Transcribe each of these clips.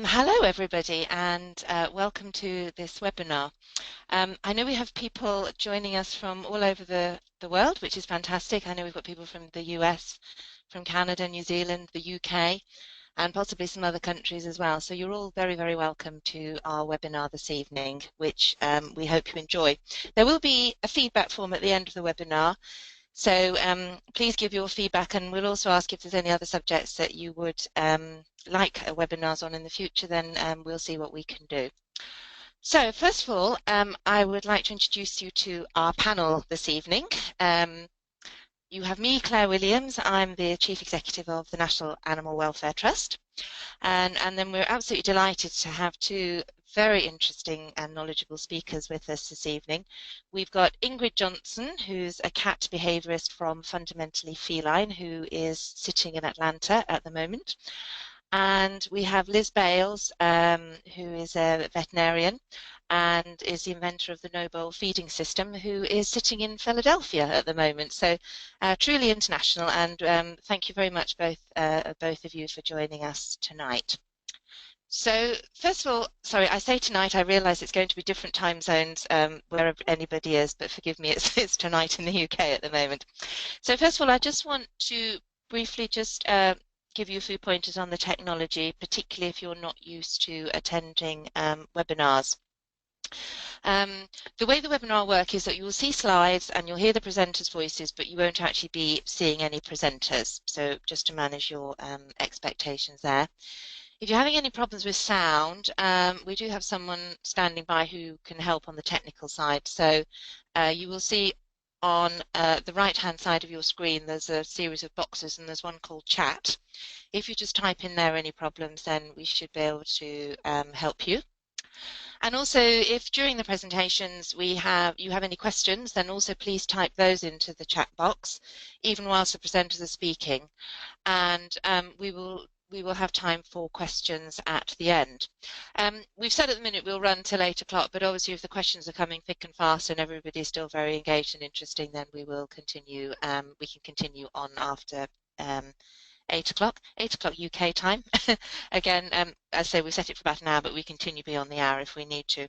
Hello, everybody, and welcome to this webinar. I know we have people joining us from all over the world, which is fantastic. I know we've got people from the US, from Canada, New Zealand, the UK, and possibly some other countries as well. So you're all very, very welcome to our webinar this evening, which we hope you enjoy. There will be a feedback form at the end of the webinar. So please give your feedback, and we'll also ask if there's any other subjects that you would like webinars on in the future, then we'll see what we can do. So first of all, I would like to introduce you to our panel this evening. You have me, Claire Williams. I'm the Chief Executive of the National Animal Welfare Trust. And then we're absolutely delighted to have two very interesting and knowledgeable speakers with us this evening. We've got Ingrid Johnson, who's a cat behaviourist from Fundamentally Feline, who is sitting in Atlanta at the moment. And we have Liz Bales, who is a veterinarian and is the inventor of the no-bowl feeding system, who is sitting in Philadelphia at the moment. So truly international, and thank you very much, both of you, for joining us tonight. So first of all, sorry, I say tonight, I realise it's going to be different time zones wherever anybody is, but forgive me, it's tonight in the UK at the moment. So first of all, I just want to briefly just give you a few pointers on the technology, particularly if you're not used to attending webinars. The way the webinar will work is that you will see slides and you'll hear the presenters' voices, but you won't actually be seeing any presenters. So just to manage your expectations there. If you're having any problems with sound, we do have someone standing by who can help on the technical side. So you will see on the right-hand side of your screen, there's a series of boxes and there's one called chat. If you just type in there any problems, then we should be able to help you. And also, if during the presentations you have any questions, then also please type those into the chat box, even whilst the presenters are speaking. And we will have time for questions at the end. We've said at the minute we'll run till 8 o'clock, but obviously if the questions are coming thick and fast and everybody's still very engaged and interesting, then we will continue. We can continue on after 8 o'clock UK time. Again, as I say, we set it for about an hour, but we continue beyond the hour if we need to.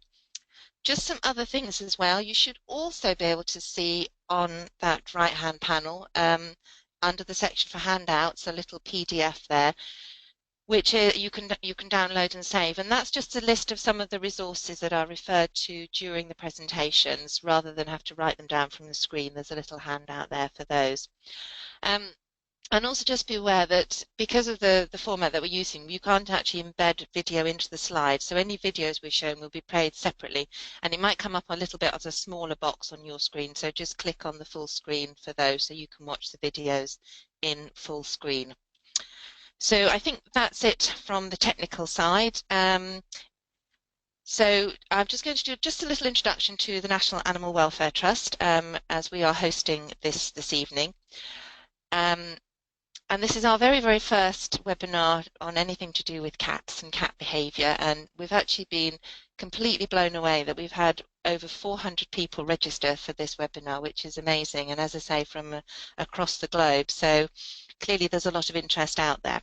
Just some other things as well. You should also be able to see on that right-hand panel, under the section for handouts, a little PDF there, which you can download and save. And that's just a list of some of the resources that are referred to during the presentations, rather than have to write them down from the screen. There's a little handout there for those. And also just be aware that because of the format that we're using, you can't actually embed video into the slides. So any videos we've shown will be played separately, and it might come up a little bit as a smaller box on your screen. So just click on the full screen for those so you can watch the videos in full screen. So I think that's it from the technical side. So I'm just going to do just a little introduction to the National Animal Welfare Trust as we are hosting this evening. And this is our very, very first webinar on anything to do with cats and cat behaviour. And we've actually been completely blown away that we've had over 400 people register for this webinar, which is amazing. And as I say, from across the globe. So clearly there's a lot of interest out there.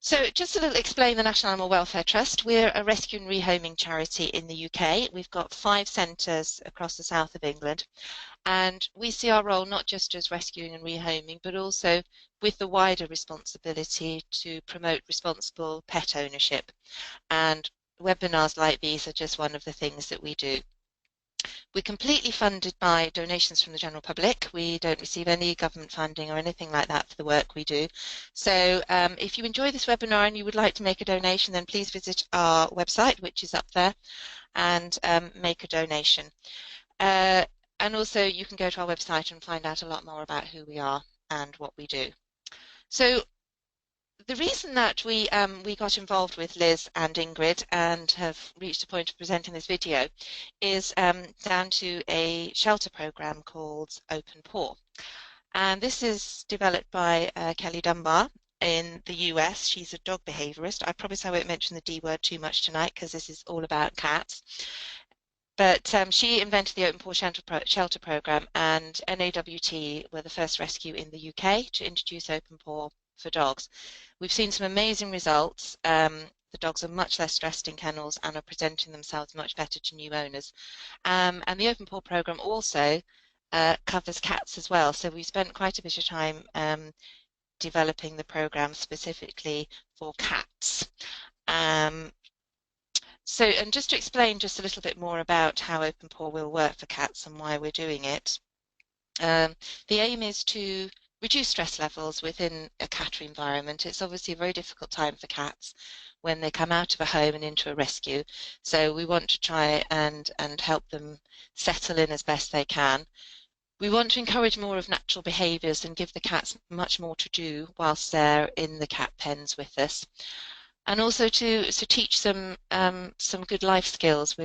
So just a little explain the National Animal Welfare Trust. We're a rescue and rehoming charity in the UK. We've got 5 centres across the south of England. And we see our role not just as rescuing and rehoming, but also with the wider responsibility to promote responsible pet ownership. And webinars like these are just one of the things that we do. We're completely funded by donations from the general public. We don't receive any government funding or anything like that for the work we do. So if you enjoy this webinar and you would like to make a donation, then please visit our website, which is up there, and make a donation. And also you can go to our website and find out a lot more about who we are and what we do. So the reason that we got involved with Liz and Ingrid and have reached a point of presenting this video is down to a shelter program called Open Paw. And this is developed by Kelly Dunbar in the US. She's a dog behaviourist. I promise I won't mention the D word too much tonight because this is all about cats. But she invented the Open Paw Shelter Program, and NAWT were the first rescue in the UK to introduce Open Paw for dogs. We've seen some amazing results the dogs are much less stressed in kennels and are presenting themselves much better to new owners. And the Open Paw program also covers cats as well. So we spent quite a bit of time developing the program specifically for cats. And just to explain just a little bit more about how Open Paw will work for cats and why we're doing it. The aim is to reduce stress levels within a cat environment. It's obviously a very difficult time for cats when they come out of a home and into a rescue. So we want to try and help them settle in as best they can. We want to encourage more of natural behaviours and give the cats much more to do whilst they're in the cat pens with us. And also to teach them some good life skills.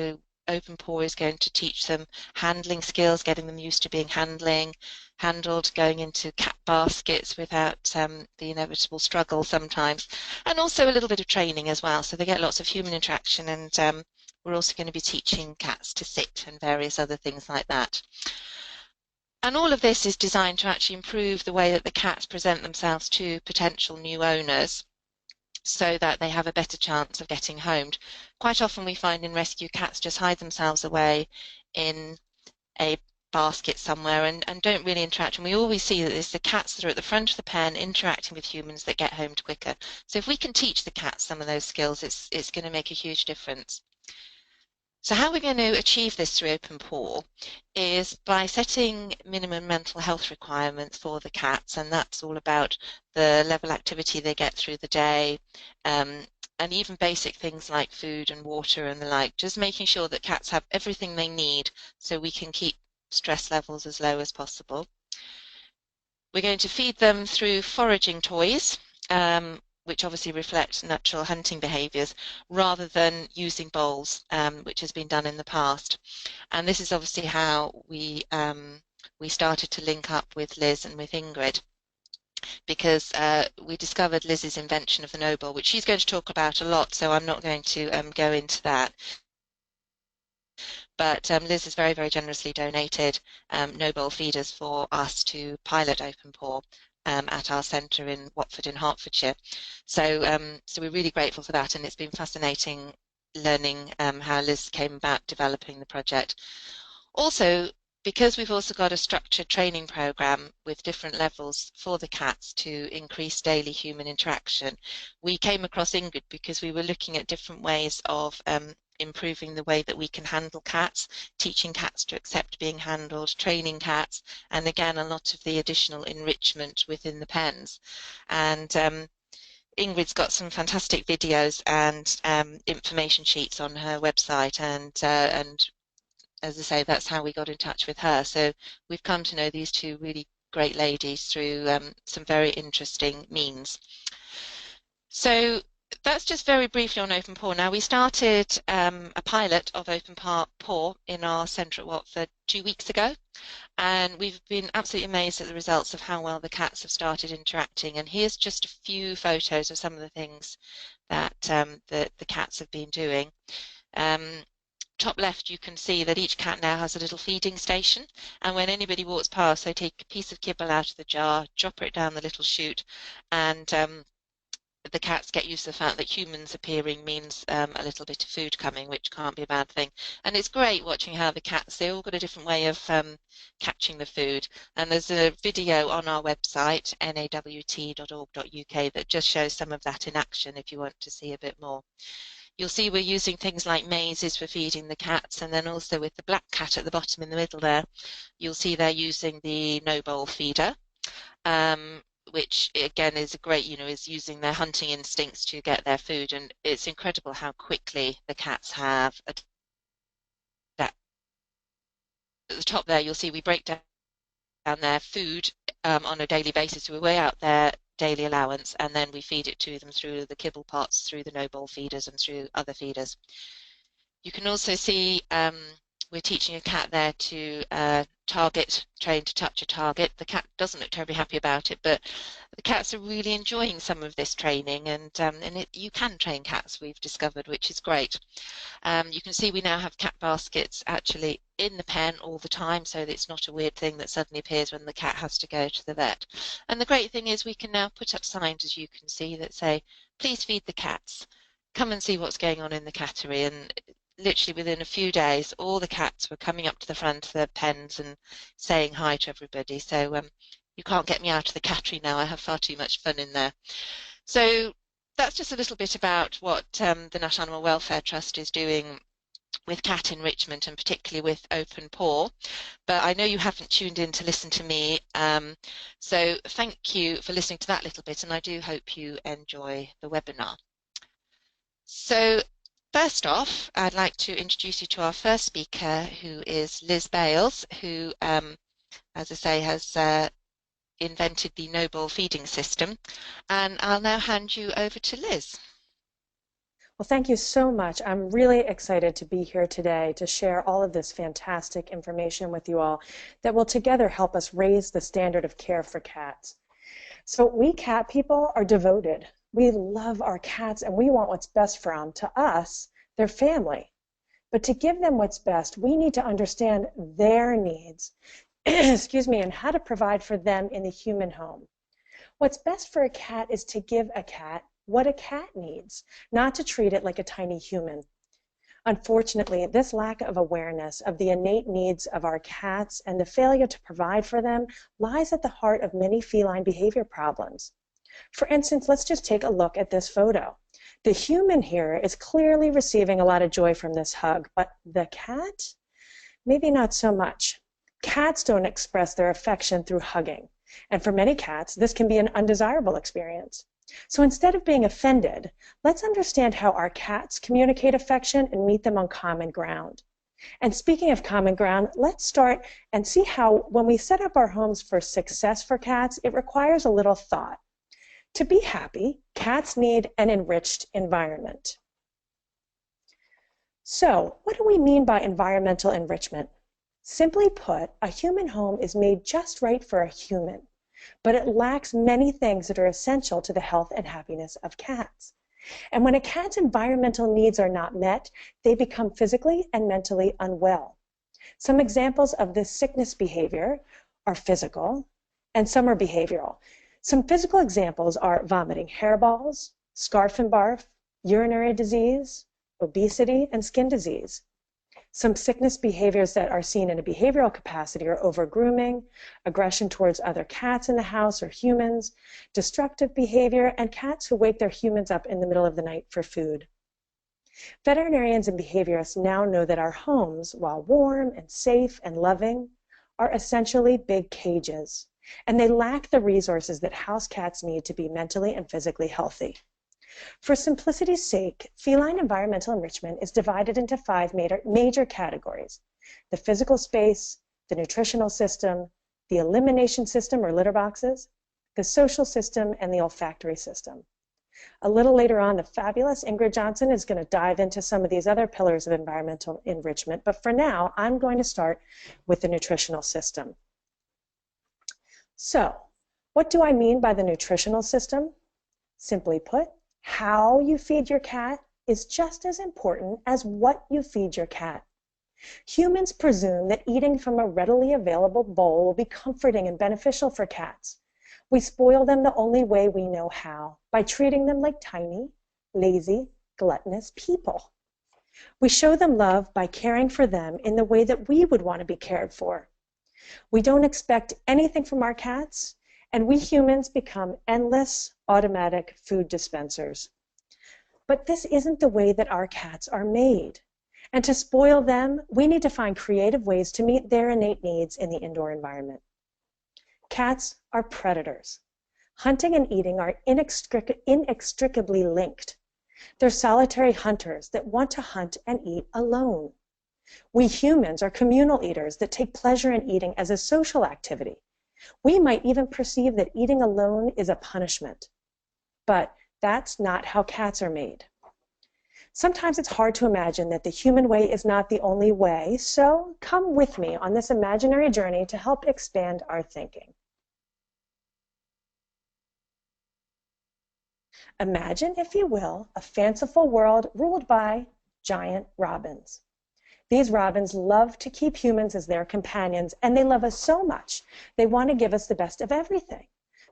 Open Paw is going to teach them handling skills, getting them used to being handled, going into cat baskets without the inevitable struggle sometimes, and also a little bit of training as well. So they get lots of human interaction, and we're also going to be teaching cats to sit and various other things like that. And all of this is designed to actually improve the way that the cats present themselves to potential new owners, so that they have a better chance of getting homed. Quite often we find in rescue, cats just hide themselves away in a basket somewhere and don't really interact. And we always see that it's the cats that are at the front of the pen interacting with humans that get homed quicker. So if we can teach the cats some of those skills, it's going to make a huge difference. So how we're going to achieve this through Open Paw is by setting minimum mental health requirements for the cats, and that's all about the level of activity they get through the day, and even basic things like food and water and the like, just making sure that cats have everything they need so we can keep stress levels as low as possible. We're going to feed them through foraging toys, which obviously reflect natural hunting behaviours, rather than using bowls, which has been done in the past. And this is obviously how we started to link up with Liz and with Ingrid, because we discovered Liz's invention of the no bowl, which she's going to talk about a lot, so I'm not going to go into that. But Liz has very, very generously donated no bowl feeders for us to pilot Open Paw at our centre in Watford in Hertfordshire. So we're really grateful for that, and it's been fascinating learning how Liz came about developing the project. Also, because we've also got a structured training program with different levels for the cats to increase daily human interaction, we came across Ingrid because we were looking at different ways of improving the way that we can handle cats, teaching cats to accept being handled, training cats, and again a lot of the additional enrichment within the pens. And Ingrid's got some fantastic videos and information sheets on her website, and as I say, that's how we got in touch with her. So we've come to know these two really great ladies through some very interesting means. So that's just very briefly on Open Paw. Now, we started a pilot of Open Paw in our centre at Watford 2 weeks ago, and we've been absolutely amazed at the results of how well the cats have started interacting. And here's just a few photos of some of the things that the cats have been doing. Top left, you can see that each cat now has a little feeding station, and when anybody walks past, they take a piece of kibble out of the jar, drop it down the little chute, and the cats get used to the fact that humans appearing means a little bit of food coming, which can't be a bad thing. And it's great watching how the cats, they all got a different way of catching the food. And there's a video on our website, nawt.org.uk, that just shows some of that in action if you want to see a bit more. You'll see we're using things like mazes for feeding the cats, and then also with the black cat at the bottom in the middle there, you'll see they're using the no bowl feeder, which again is a great, is using their hunting instincts to get their food, and it's incredible how quickly the cats have that. At the top there, you'll see we break down their food on a daily basis. So we weigh out their daily allowance, and then we feed it to them through the kibble pots, through the no bowl feeders, and through other feeders. You can also see we're teaching a cat there to train to touch a target. The cat doesn't look terribly happy about it, but the cats are really enjoying some of this training, and you can train cats, we've discovered, which is great. You can see we now have cat baskets actually in the pen all the time, so that it's not a weird thing that suddenly appears when the cat has to go to the vet. And the great thing is we can now put up signs, as you can see, that say, please feed the cats. come and see what's going on in the cattery. And literally within a few days, all the cats were coming up to the front of their pens and saying hi to everybody. So you can't get me out of the cattery now. I have far too much fun in there. So that's just a little bit about what the National Animal Welfare Trust is doing with cat enrichment, and particularly with Open Paw. But I know you haven't tuned in to listen to me, so thank you for listening to that little bit, and I do hope you enjoy the webinar. So first off, I'd like to introduce you to our first speaker, who is Liz Bales, who, as I say, has invented the Noble feeding system. And I'll now hand you over to Liz. Well, thank you so much. I'm really excited to be here today to share all of this fantastic information with you all that will together help us raise the standard of care for cats. So we cat people are devoted. We love our cats and we want what's best for them. To us, their family. But to give them what's best, we need to understand their needs, excuse me, and how to provide for them in the human home. What's best for a cat is to give a cat what a cat needs, not to treat it like a tiny human. Unfortunately, this lack of awareness of the innate needs of our cats and the failure to provide for them lies at the heart of many feline behavior problems. For instance, let's just take a look at this photo. The human here is clearly receiving a lot of joy from this hug, but the cat, maybe not so much. Cats don't express their affection through hugging, and for many cats, this can be an undesirable experience. So instead of being offended, let's understand how our cats communicate affection and meet them on common ground. And speaking of common ground, let's start and see how when we set up our homes for success for cats, it requires a little thought. To be happy, cats need an enriched environment. So, what do we mean by environmental enrichment? Simply put, a human home is made just right for a human, but it lacks many things that are essential to the health and happiness of cats. And when a cat's environmental needs are not met, they become physically and mentally unwell. Some examples of this sickness behavior are physical, and some are behavioral. Some physical examples are vomiting hairballs, scarf and barf, urinary disease, obesity, and skin disease. Some sickness behaviors that are seen in a behavioral capacity are over-grooming, aggression towards other cats in the house or humans, destructive behavior, and cats who wake their humans up in the middle of the night for food. Veterinarians and behaviorists now know that our homes, while warm and safe and loving, are essentially big cages, and they lack the resources that house cats need to be mentally and physically healthy. For simplicity's sake, feline environmental enrichment is divided into 5 major categories: the physical space, the nutritional system, the elimination system or litter boxes, the social system, and the olfactory system. A little later on, the fabulous Ingrid Johnson is going to dive into some of these other pillars of environmental enrichment, but for now, I'm going to start with the nutritional system. So, what do I mean by the nutritional system? Simply put, how you feed your cat is just as important as what you feed your cat. Humans presume that eating from a readily available bowl will be comforting and beneficial for cats. We spoil them the only way we know how, by treating them like tiny, lazy, gluttonous people. We show them love by caring for them in the way that we would want to be cared for. We don't expect anything from our cats, and we humans become endless, automatic food dispensers. But this isn't the way that our cats are made. And to spoil them, we need to find creative ways to meet their innate needs in the indoor environment. Cats are predators. Hunting and eating are inextricably linked. They're solitary hunters that want to hunt and eat alone. We humans are communal eaters that take pleasure in eating as a social activity. We might even perceive that eating alone is a punishment. But that's not how cats are made. Sometimes it's hard to imagine that the human way is not the only way, so come with me on this imaginary journey to help expand our thinking. Imagine, if you will, a fanciful world ruled by giant robins. These robins love to keep humans as their companions, and they love us so much, they want to give us the best of everything.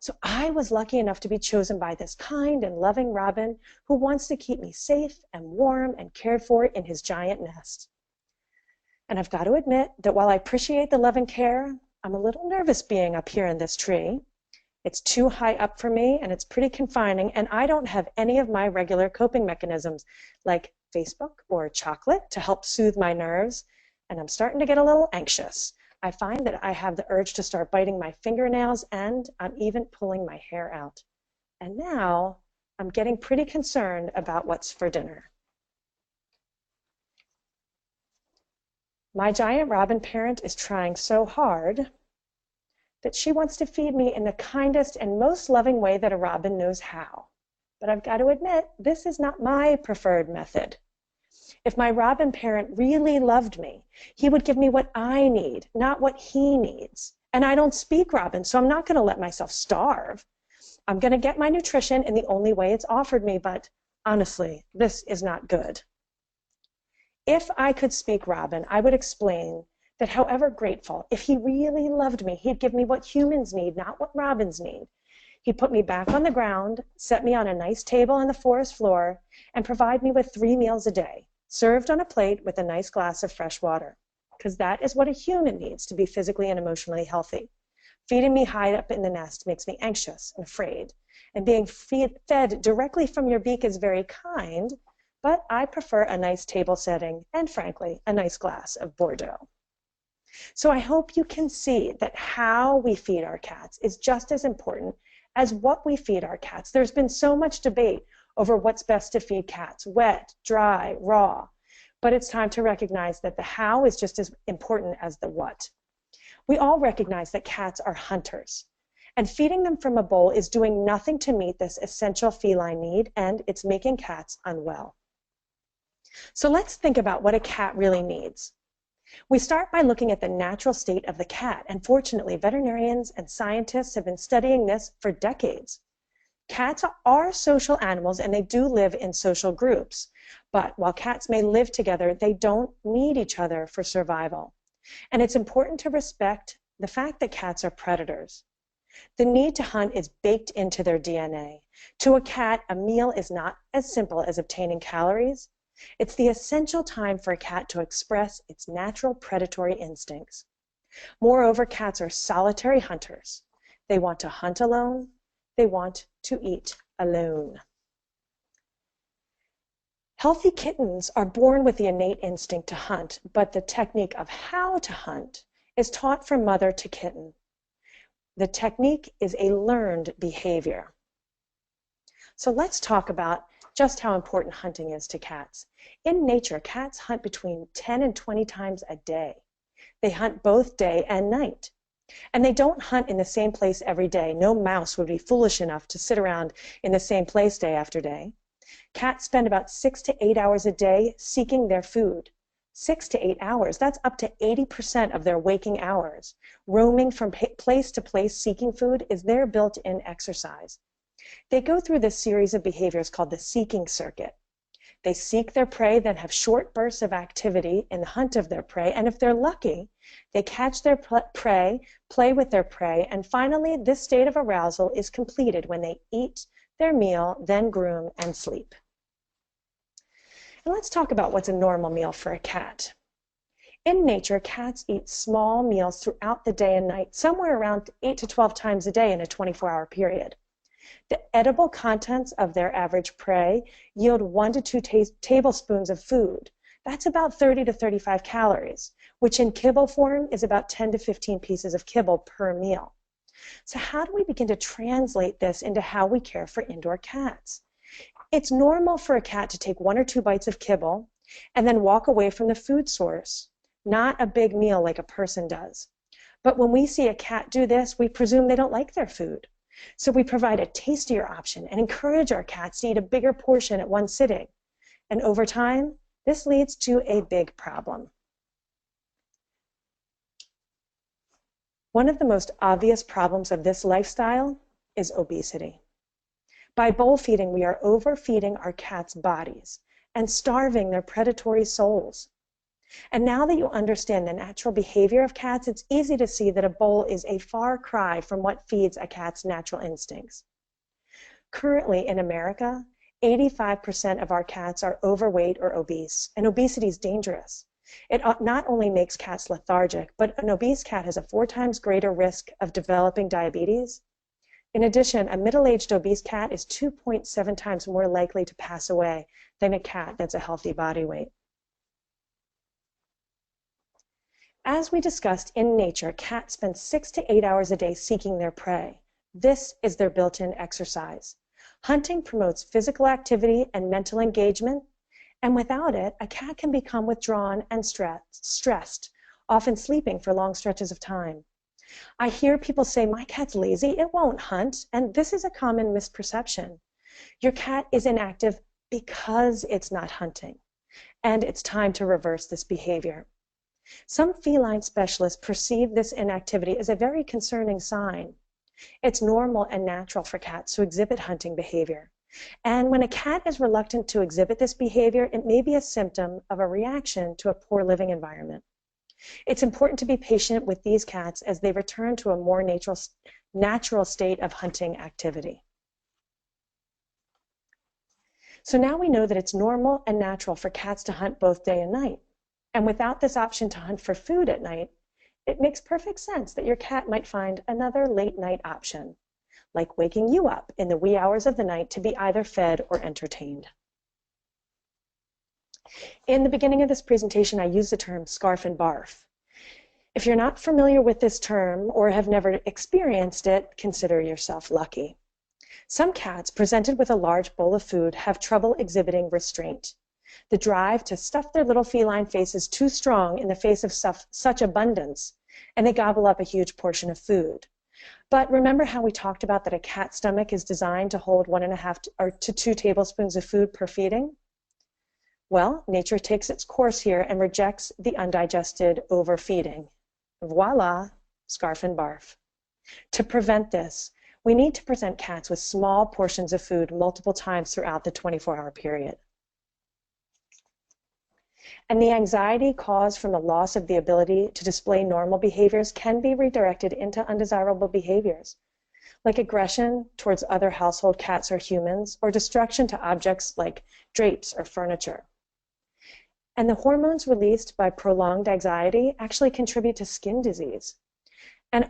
So I was lucky enough to be chosen by this kind and loving robin who wants to keep me safe and warm and cared for in his giant nest. And I've got to admit that while I appreciate the love and care, I'm a little nervous being up here in this tree. It's too high up for me and it's pretty confining, and I don't have any of my regular coping mechanisms like Facebook or chocolate to help soothe my nerves, and I'm starting to get a little anxious. I find that I have the urge to start biting my fingernails, and I'm even pulling my hair out. And now I'm getting pretty concerned about what's for dinner. My giant robin parent is trying so hard that she wants to feed me in the kindest and most loving way that a robin knows how. But I've got to admit, this is not my preferred method. If my robin parent really loved me, he would give me what I need, not what he needs. And I don't speak robin, so I'm not going to let myself starve. I'm going to get my nutrition in the only way it's offered me, but honestly, this is not good. If I could speak robin, I would explain that however grateful, if he really loved me, he'd give me what humans need, not what robins need. He'd put me back on the ground, set me on a nice table on the forest floor, and provide me with 3 meals a day, served on a plate with a nice glass of fresh water, because that is what a human needs to be physically and emotionally healthy. Feeding me high up in the nest makes me anxious and afraid, and being fed directly from your beak is very kind, but I prefer a nice table setting and, frankly, a nice glass of Bordeaux. So I hope you can see that how we feed our cats is just as important as what we feed our cats. There's been so much debate over what's best to feed cats, wet, dry, raw, but it's time to recognize that the how is just as important as the what. We all recognize that cats are hunters, and feeding them from a bowl is doing nothing to meet this essential feline need, and it's making cats unwell. So let's think about what a cat really needs. We start by looking at the natural state of the cat, and fortunately, veterinarians and scientists have been studying this for decades. Cats are social animals and they do live in social groups, but while cats may live together, they don't need each other for survival. And it's important to respect the fact that cats are predators. The need to hunt is baked into their DNA. To a cat, a meal is not as simple as obtaining calories. It's the essential time for a cat to express its natural predatory instincts. Moreover, cats are solitary hunters. They want to hunt alone. They want to eat alone. Healthy kittens are born with the innate instinct to hunt, but the technique of how to hunt is taught from mother to kitten. The technique is a learned behavior. So let's talk about just how important hunting is to cats. In nature, cats hunt between 10 and 20 times a day. They hunt both day and night. And they don't hunt in the same place every day. No mouse would be foolish enough to sit around in the same place day after day. Cats spend about 6 to 8 hours a day seeking their food. 6 to 8 hours, that's up to 80% of their waking hours. Roaming from place to place seeking food is their built-in exercise. They go through this series of behaviors called the seeking circuit. They seek their prey, then have short bursts of activity in the hunt of their prey, and if they're lucky, they catch their prey, play with their prey, and finally this state of arousal is completed when they eat their meal, then groom and sleep. And let's talk about what's a normal meal for a cat. In nature, cats eat small meals throughout the day and night, somewhere around 8 to 12 times a day in a 24-hour period. The edible contents of their average prey yield 1 to 2 tablespoons of food. That's about 30 to 35 calories, which in kibble form is about 10 to 15 pieces of kibble per meal. So how do we begin to translate this into how we care for indoor cats? It's normal for a cat to take 1 or 2 bites of kibble and then walk away from the food source, not a big meal like a person does. But when we see a cat do this, we presume they don't like their food. So we provide a tastier option and encourage our cats to eat a bigger portion at one sitting. And over time, this leads to a big problem. One of the most obvious problems of this lifestyle is obesity. By bowl feeding, we are overfeeding our cats' bodies and starving their predatory souls. And now that you understand the natural behavior of cats, it's easy to see that a bowl is a far cry from what feeds a cat's natural instincts. Currently in America, 85% of our cats are overweight or obese, and obesity is dangerous. It not only makes cats lethargic, but an obese cat has a 4 times greater risk of developing diabetes. In addition, a middle-aged obese cat is 2.7 times more likely to pass away than a cat that's a healthy body weight. As we discussed, in nature, cats spend 6 to 8 hours a day seeking their prey. This is their built-in exercise. Hunting promotes physical activity and mental engagement, and without it, a cat can become withdrawn and stressed, often sleeping for long stretches of time. I hear people say, my cat's lazy, it won't hunt, and this is a common misperception. Your cat is inactive because it's not hunting, and it's time to reverse this behavior. Some feline specialists perceive this inactivity as a very concerning sign. It's normal and natural for cats to exhibit hunting behavior. And when a cat is reluctant to exhibit this behavior, it may be a symptom of a reaction to a poor living environment. It's important to be patient with these cats as they return to a more natural state of hunting activity. So now we know that it's normal and natural for cats to hunt both day and night. And without this option to hunt for food at night, it makes perfect sense that your cat might find another late night option, like waking you up in the wee hours of the night to be either fed or entertained. In the beginning of this presentation, I used the term scarf and barf. If you're not familiar with this term or have never experienced it, consider yourself lucky. Some cats presented with a large bowl of food have trouble exhibiting restraint. The drive to stuff their little feline faces too strong in the face of such abundance, and they gobble up a huge portion of food. But remember how we talked about that a cat's stomach is designed to hold 1.5 to 2 tablespoons of food per feeding? Well, nature takes its course here and rejects the undigested overfeeding. Voila, scarf and barf. To prevent this, we need to present cats with small portions of food multiple times throughout the 24-hour period. And the anxiety caused from the loss of the ability to display normal behaviors can be redirected into undesirable behaviors, like aggression towards other household cats or humans, or destruction to objects like drapes or furniture. And the hormones released by prolonged anxiety actually contribute to skin disease. And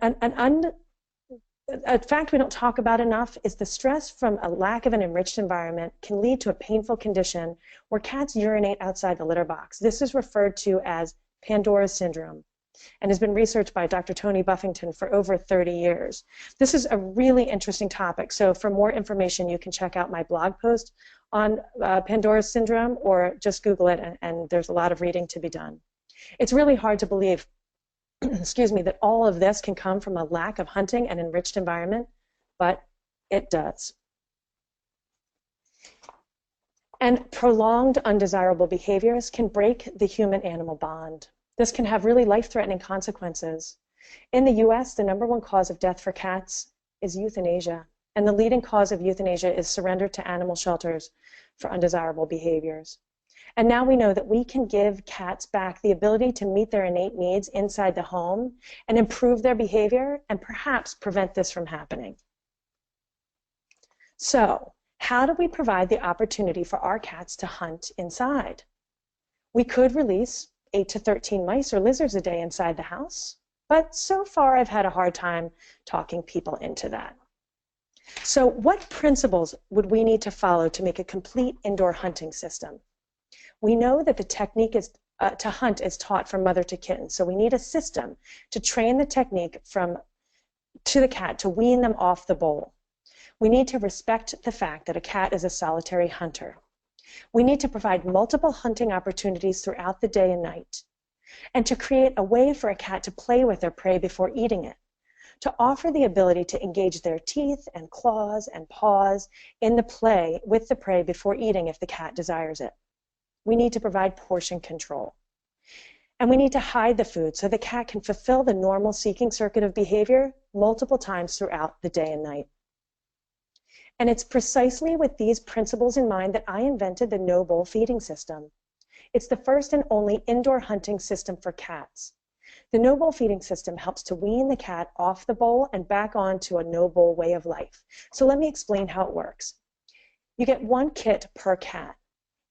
a fact we don't talk about enough is the stress from a lack of an enriched environment can lead to a painful condition where cats urinate outside the litter box. This is referred to as Pandora's syndrome and has been researched by Dr. Tony Buffington for over 30 years. This is a really interesting topic. So for more information, you can check out my blog post on Pandora's syndrome or just Google it, and there's a lot of reading to be done. It's really hard to believe excuse me, that all of this can come from a lack of hunting and enriched environment, but it does. And prolonged undesirable behaviors can break the human-animal bond. This can have really life-threatening consequences. In the US, the #1 cause of death for cats is euthanasia, and the leading cause of euthanasia is surrender to animal shelters for undesirable behaviors. And now we know that we can give cats back the ability to meet their innate needs inside the home and improve their behavior and perhaps prevent this from happening. So, how do we provide the opportunity for our cats to hunt inside? We could release 8 to 13 mice or lizards a day inside the house, but so far I've had a hard time talking people into that. So what principles would we need to follow to make a complete indoor hunting system? We know that the technique is to hunt is taught from mother to kitten, so we need a system to train the technique to the cat to wean them off the bowl. We need to respect the fact that a cat is a solitary hunter. We need to provide multiple hunting opportunities throughout the day and night, and to create a way for a cat to play with their prey before eating it, to offer the ability to engage their teeth and claws and paws in the play with the prey before eating if the cat desires it. We need to provide portion control. And we need to hide the food so the cat can fulfill the normal seeking circuit of behavior multiple times throughout the day and night. And it's precisely with these principles in mind that I invented the no-bowl feeding system. It's the first and only indoor hunting system for cats. The no-bowl feeding system helps to wean the cat off the bowl and back onto a no-bowl way of life. So let me explain how it works. You get 1 kit per cat.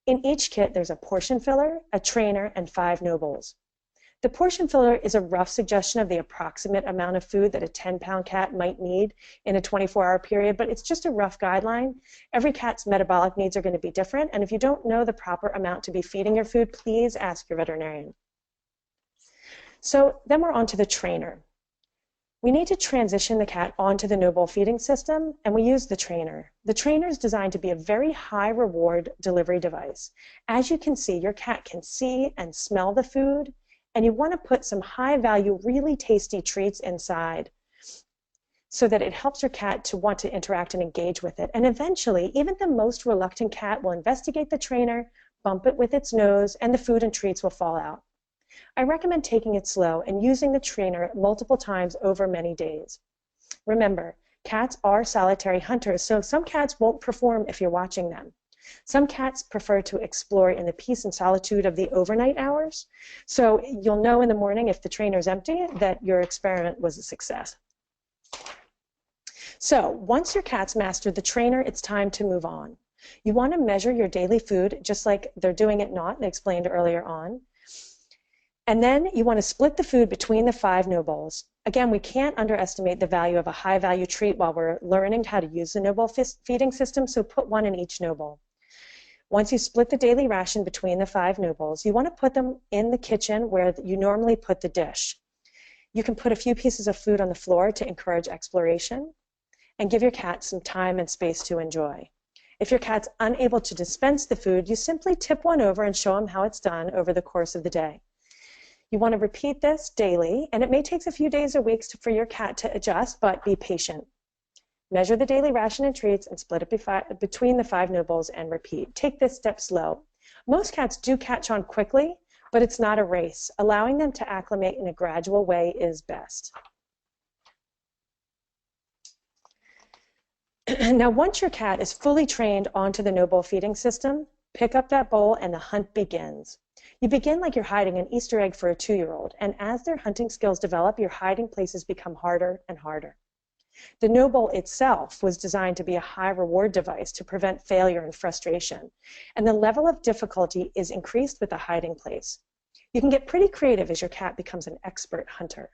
In each kit, there's a portion filler, a trainer, and 5 no-bowls. The portion filler is a rough suggestion of the approximate amount of food that a 10-pound cat might need in a 24-hour period, but it's just a rough guideline. Every cat's metabolic needs are going to be different, and if you don't know the proper amount to be feeding your food, please ask your veterinarian. So then we're on to the trainer. We need to transition the cat onto the no-bowl feeding system, and we use the trainer. The trainer is designed to be a very high reward delivery device. As you can see, your cat can see and smell the food, and you want to put some high value, really tasty treats inside so that it helps your cat to want to interact and engage with it. And eventually, even the most reluctant cat will investigate the trainer, bump it with its nose, and the food and treats will fall out. I recommend taking it slow and using the trainer multiple times over many days. Remember, cats are solitary hunters, so some cats won't perform if you're watching them. Some cats prefer to explore in the peace and solitude of the overnight hours, so you'll know in the morning if the trainer's empty that your experiment was a success. So once your cat's mastered the trainer, it's time to move on. You want to measure your daily food just like they're doing at NAWT, they explained earlier on. And then you want to split the food between the 5 no-bowls. Again, we can't underestimate the value of a high-value treat while we're learning how to use the no-bowl feeding system, so put 1 in each no-bowl. Once you split the daily ration between the 5 no-bowls, you want to put them in the kitchen where you normally put the dish. You can put a few pieces of food on the floor to encourage exploration and give your cat some time and space to enjoy. If your cat's unable to dispense the food, you simply tip one over and show them how it's done over the course of the day. You want to repeat this daily, and it may take a few days or weeks for your cat to adjust, but be patient. Measure the daily ration and treats and split it between the 5 no-bowls and repeat. Take this step slow. Most cats do catch on quickly, but it's not a race. Allowing them to acclimate in a gradual way is best. Now, once your cat is fully trained onto the no-bowl feeding system, pick up that bowl and the hunt begins. You begin like you're hiding an Easter egg for a 2-year-old, and as their hunting skills develop, your hiding places become harder and harder. The no-bowl itself was designed to be a high reward device to prevent failure and frustration, and the level of difficulty is increased with a hiding place. You can get pretty creative as your cat becomes an expert hunter.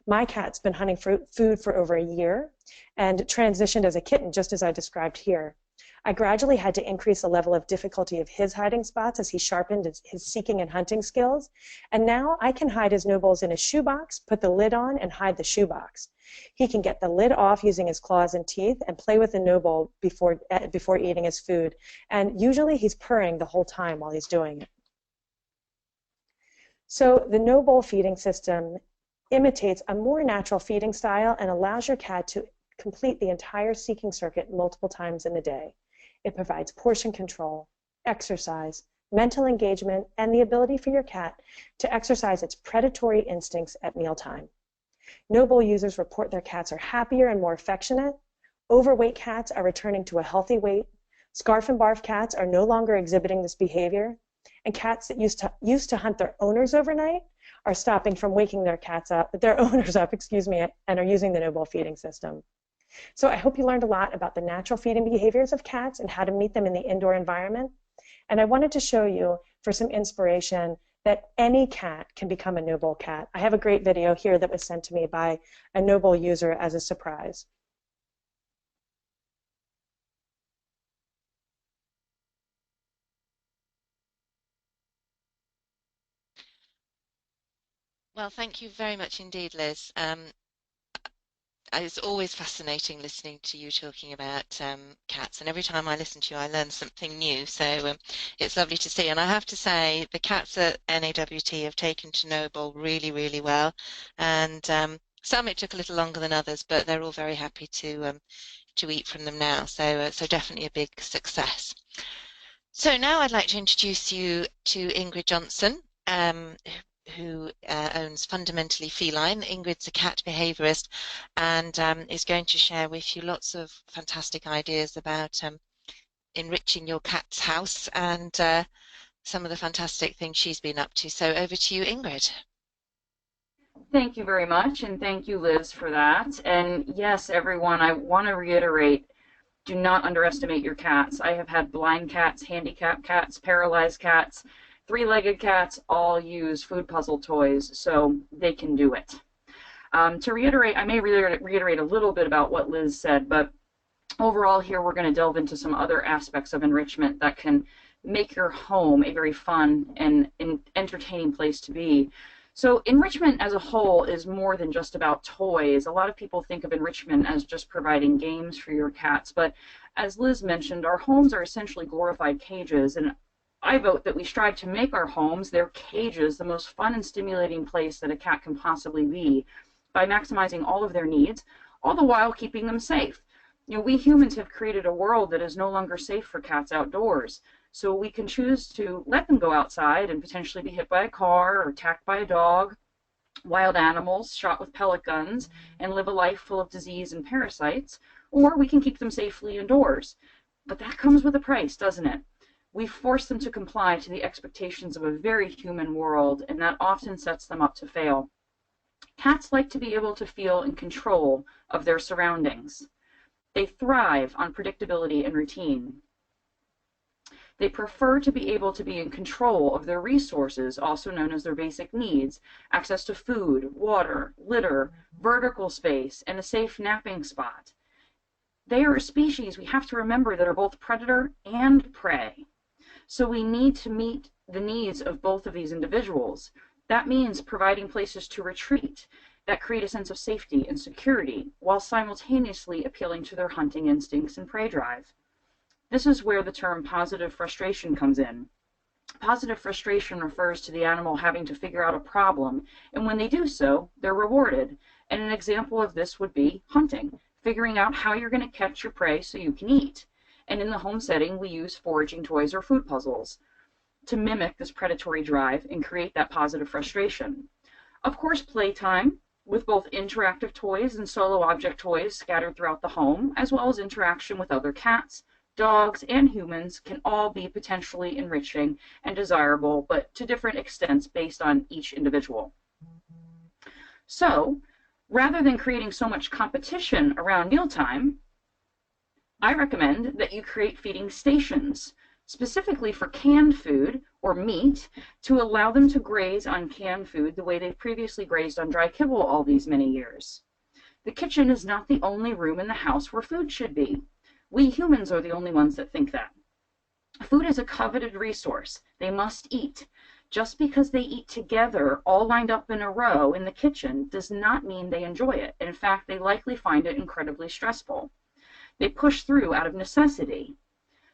My cat's been hunting for food for over a year and transitioned as a kitten, just as I described here. I gradually had to increase the level of difficulty of his hiding spots as he sharpened his seeking and hunting skills. And now I can hide his no-bowls in a shoebox, put the lid on, and hide the shoebox. He can get the lid off using his claws and teeth and play with the no-bowl before eating his food. And usually he's purring the whole time while he's doing it. So the no-bowl feeding system imitates a more natural feeding style and allows your cat to complete the entire seeking circuit multiple times in a day. It provides portion control, exercise, mental engagement, and the ability for your cat to exercise its predatory instincts at mealtime. No-bowl users report their cats are happier and more affectionate. Overweight cats are returning to a healthy weight. Scarf and barf cats are no longer exhibiting this behavior. And cats that used to hunt their owners overnight are stopping from waking their owners up, and are using the no-bowl feeding system. So I hope you learned a lot about the natural feeding behaviors of cats and how to meet them in the indoor environment. And I wanted to show you, for some inspiration, that any cat can become a no-bowl cat. I have a great video here that was sent to me by a no-bowl user as a surprise. Well, thank you very much indeed, Liz. It's always fascinating listening to you talking about cats, and every time I listen to you, I learn something new. So it's lovely to see. And I have to say, the cats at NAWT have taken to no-bowl really, really well. And some it took a little longer than others, but they're all very happy to eat from them now. So definitely a big success. So now I'd like to introduce you to Ingrid Johnson, who owns Fundamentally Feline. Ingrid's a cat behaviourist and is going to share with you lots of fantastic ideas about enriching your cat's house and some of the fantastic things she's been up to. So over to you, Ingrid. Thank you very much, and thank you, Liz, for that. And yes, everyone, I want to reiterate, do not underestimate your cats. I have had blind cats, handicapped cats, paralyzed cats, three-legged cats all use food puzzle toys, so they can do it. To reiterate, I may reiterate a little bit about what Liz said, but overall here we're going to delve into some other aspects of enrichment that can make your home a very fun and entertaining place to be. So enrichment as a whole is more than just about toys. A lot of people think of enrichment as just providing games for your cats, but as Liz mentioned, our homes are essentially glorified cages, and I vote that we strive to make our homes, their cages, the most fun and stimulating place that a cat can possibly be by maximizing all of their needs, all the while keeping them safe. You know, we humans have created a world that is no longer safe for cats outdoors. So we can choose to let them go outside and potentially be hit by a car or attacked by a dog, wild animals, shot with pellet guns, and live a life full of disease and parasites, or we can keep them safely indoors. But that comes with a price, doesn't it? We force them to comply to the expectations of a very human world, and that often sets them up to fail. Cats like to be able to feel in control of their surroundings. They thrive on predictability and routine. They prefer to be able to be in control of their resources, also known as their basic needs, access to food, water, litter, vertical space, and a safe napping spot. They are a species, we have to remember, that are both predator and prey. So we need to meet the needs of both of these individuals. That means providing places to retreat that create a sense of safety and security, while simultaneously appealing to their hunting instincts and prey drive. This is where the term positive frustration comes in. Positive frustration refers to the animal having to figure out a problem, and when they do so, they're rewarded. And an example of this would be hunting, figuring out how you're going to catch your prey so you can eat. And in the home setting, we use foraging toys or food puzzles to mimic this predatory drive and create that positive frustration. Of course, playtime, with both interactive toys and solo object toys scattered throughout the home, as well as interaction with other cats, dogs, and humans, can all be potentially enriching and desirable, but to different extents based on each individual. So, rather than creating so much competition around mealtime, I recommend that you create feeding stations, specifically for canned food or meat, to allow them to graze on canned food the way they've previously grazed on dry kibble all these many years. The kitchen is not the only room in the house where food should be. We humans are the only ones that think that. Food is a coveted resource. They must eat. Just because they eat together, all lined up in a row in the kitchen, does not mean they enjoy it. In fact, they likely find it incredibly stressful. They push through out of necessity.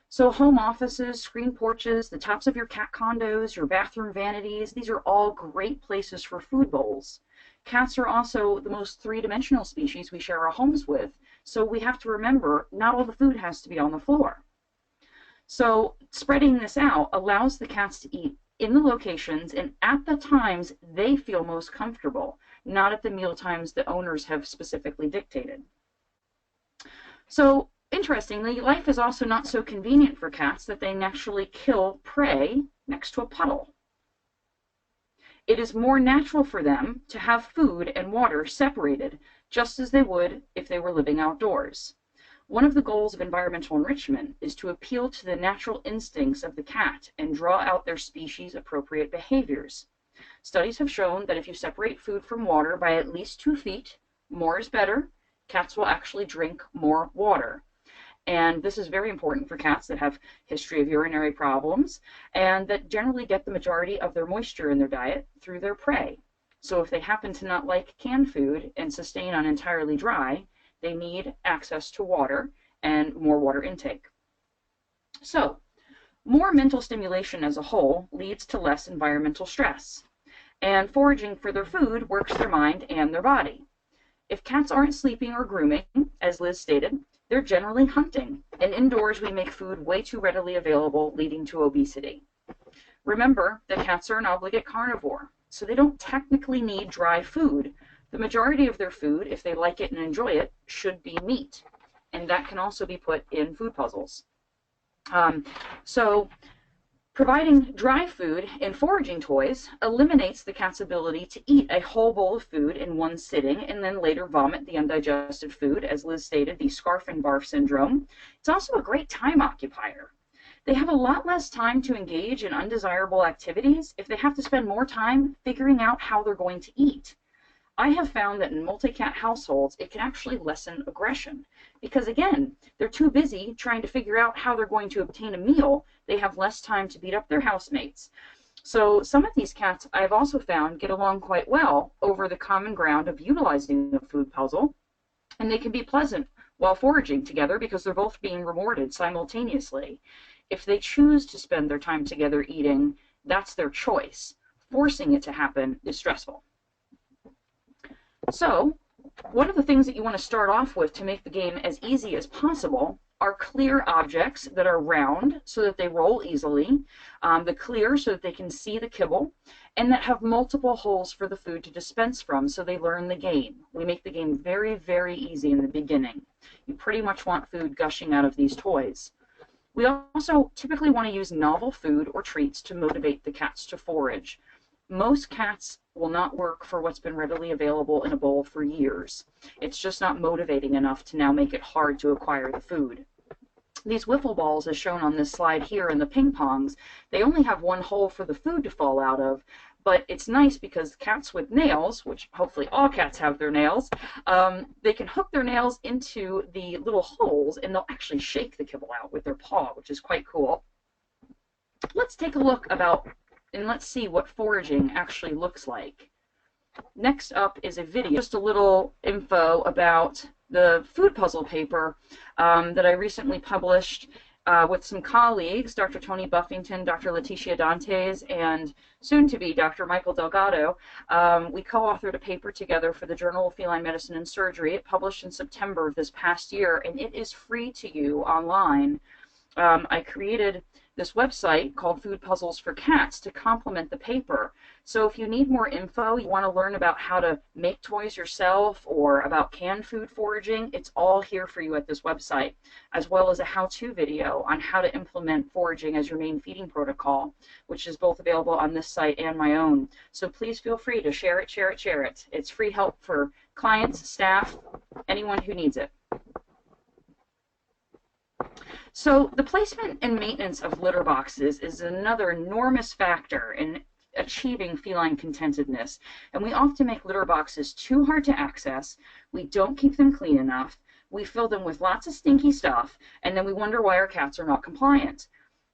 So home offices, screen porches, the tops of your cat condos, your bathroom vanities, these are all great places for food bowls. Cats are also the most three-dimensional species we share our homes with. So we have to remember, not all the food has to be on the floor. So spreading this out allows the cats to eat in the locations and at the times they feel most comfortable, not at the meal times the owners have specifically dictated. So interestingly, life is also not so convenient for cats that they naturally kill prey next to a puddle. It is more natural for them to have food and water separated, just as they would if they were living outdoors. One of the goals of environmental enrichment is to appeal to the natural instincts of the cat and draw out their species-appropriate behaviors. Studies have shown that if you separate food from water by at least 2 feet, more is better. Cats will actually drink more water. And this is very important for cats that have history of urinary problems and that generally get the majority of their moisture in their diet through their prey. So if they happen to not like canned food and sustain on entirely dry, they need access to water and more water intake. So more mental stimulation as a whole leads to less environmental stress. And foraging for their food works their mind and their body. If cats aren't sleeping or grooming, as Liz stated, they're generally hunting, and indoors we make food way too readily available, leading to obesity. Remember that cats are an obligate carnivore, so they don't technically need dry food. The majority of their food, if they like it and enjoy it, should be meat, and that can also be put in food puzzles. So Providing dry food and foraging toys eliminates the cat's ability to eat a whole bowl of food in one sitting and then later vomit the undigested food, as Liz stated, the scarf and barf syndrome. It's also a great time occupier. They have a lot less time to engage in undesirable activities if they have to spend more time figuring out how they're going to eat. I have found that in multi-cat households, it can actually lessen aggression because, again, they're too busy trying to figure out how they're going to obtain a meal. They have less time to beat up their housemates. So some of these cats I've also found get along quite well over the common ground of utilizing a food puzzle, and they can be pleasant while foraging together because they're both being rewarded simultaneously. If they choose to spend their time together eating, that's their choice. Forcing it to happen is stressful. So, one of the things that you want to start off with to make the game as easy as possible are clear objects that are round so that they roll easily, the clear so that they can see the kibble, and that have multiple holes for the food to dispense from so they learn the game. We make the game very, very easy in the beginning. You pretty much want food gushing out of these toys. We also typically want to use novel food or treats to motivate the cats to forage. Most cats will not work for what's been readily available in a bowl for years. It's just not motivating enough to now make it hard to acquire the food. These wiffle balls, as shown on this slide here, and the ping pongs, they only have one hole for the food to fall out of, but it's nice because cats with nails, which hopefully all cats have their nails, they can hook their nails into the little holes and they'll actually shake the kibble out with their paw, which is quite cool. Let's take a look and let's see what foraging actually looks like. Next up is a video, just a little info about the food puzzle paper that I recently published with some colleagues, Dr. Tony Buffington, Dr. Leticia Dantes, and soon-to-be Dr. Michael Delgado. We co-authored a paper together for the Journal of Feline Medicine and Surgery. It published in September of this past year, and it is free to you online. I created this website called Food Puzzles for Cats to complement the paper. So if you need more info, you want to learn about how to make toys yourself or about canned food foraging, it's all here for you at this website, as well as a how-to video on how to implement foraging as your main feeding protocol, which is both available on this site and my own. So please feel free to share it, share it, share it. It's free help for clients, staff, anyone who needs it. So the placement and maintenance of litter boxes is another enormous factor in achieving feline contentedness, and we often make litter boxes too hard to access, we don't keep them clean enough, we fill them with lots of stinky stuff, and then we wonder why our cats are not compliant.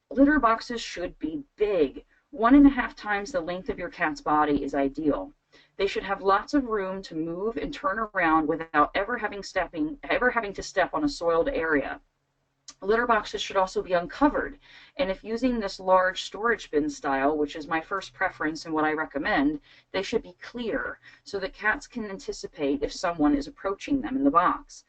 Litter boxes should be big. 1.5 times the length of your cat's body is ideal. They should have lots of room to move and turn around without ever having to step on a soiled area. Litter boxes should also be uncovered, and if using this large storage bin style, which is my first preference and what I recommend, they should be clear so that cats can anticipate if someone is approaching them in the box.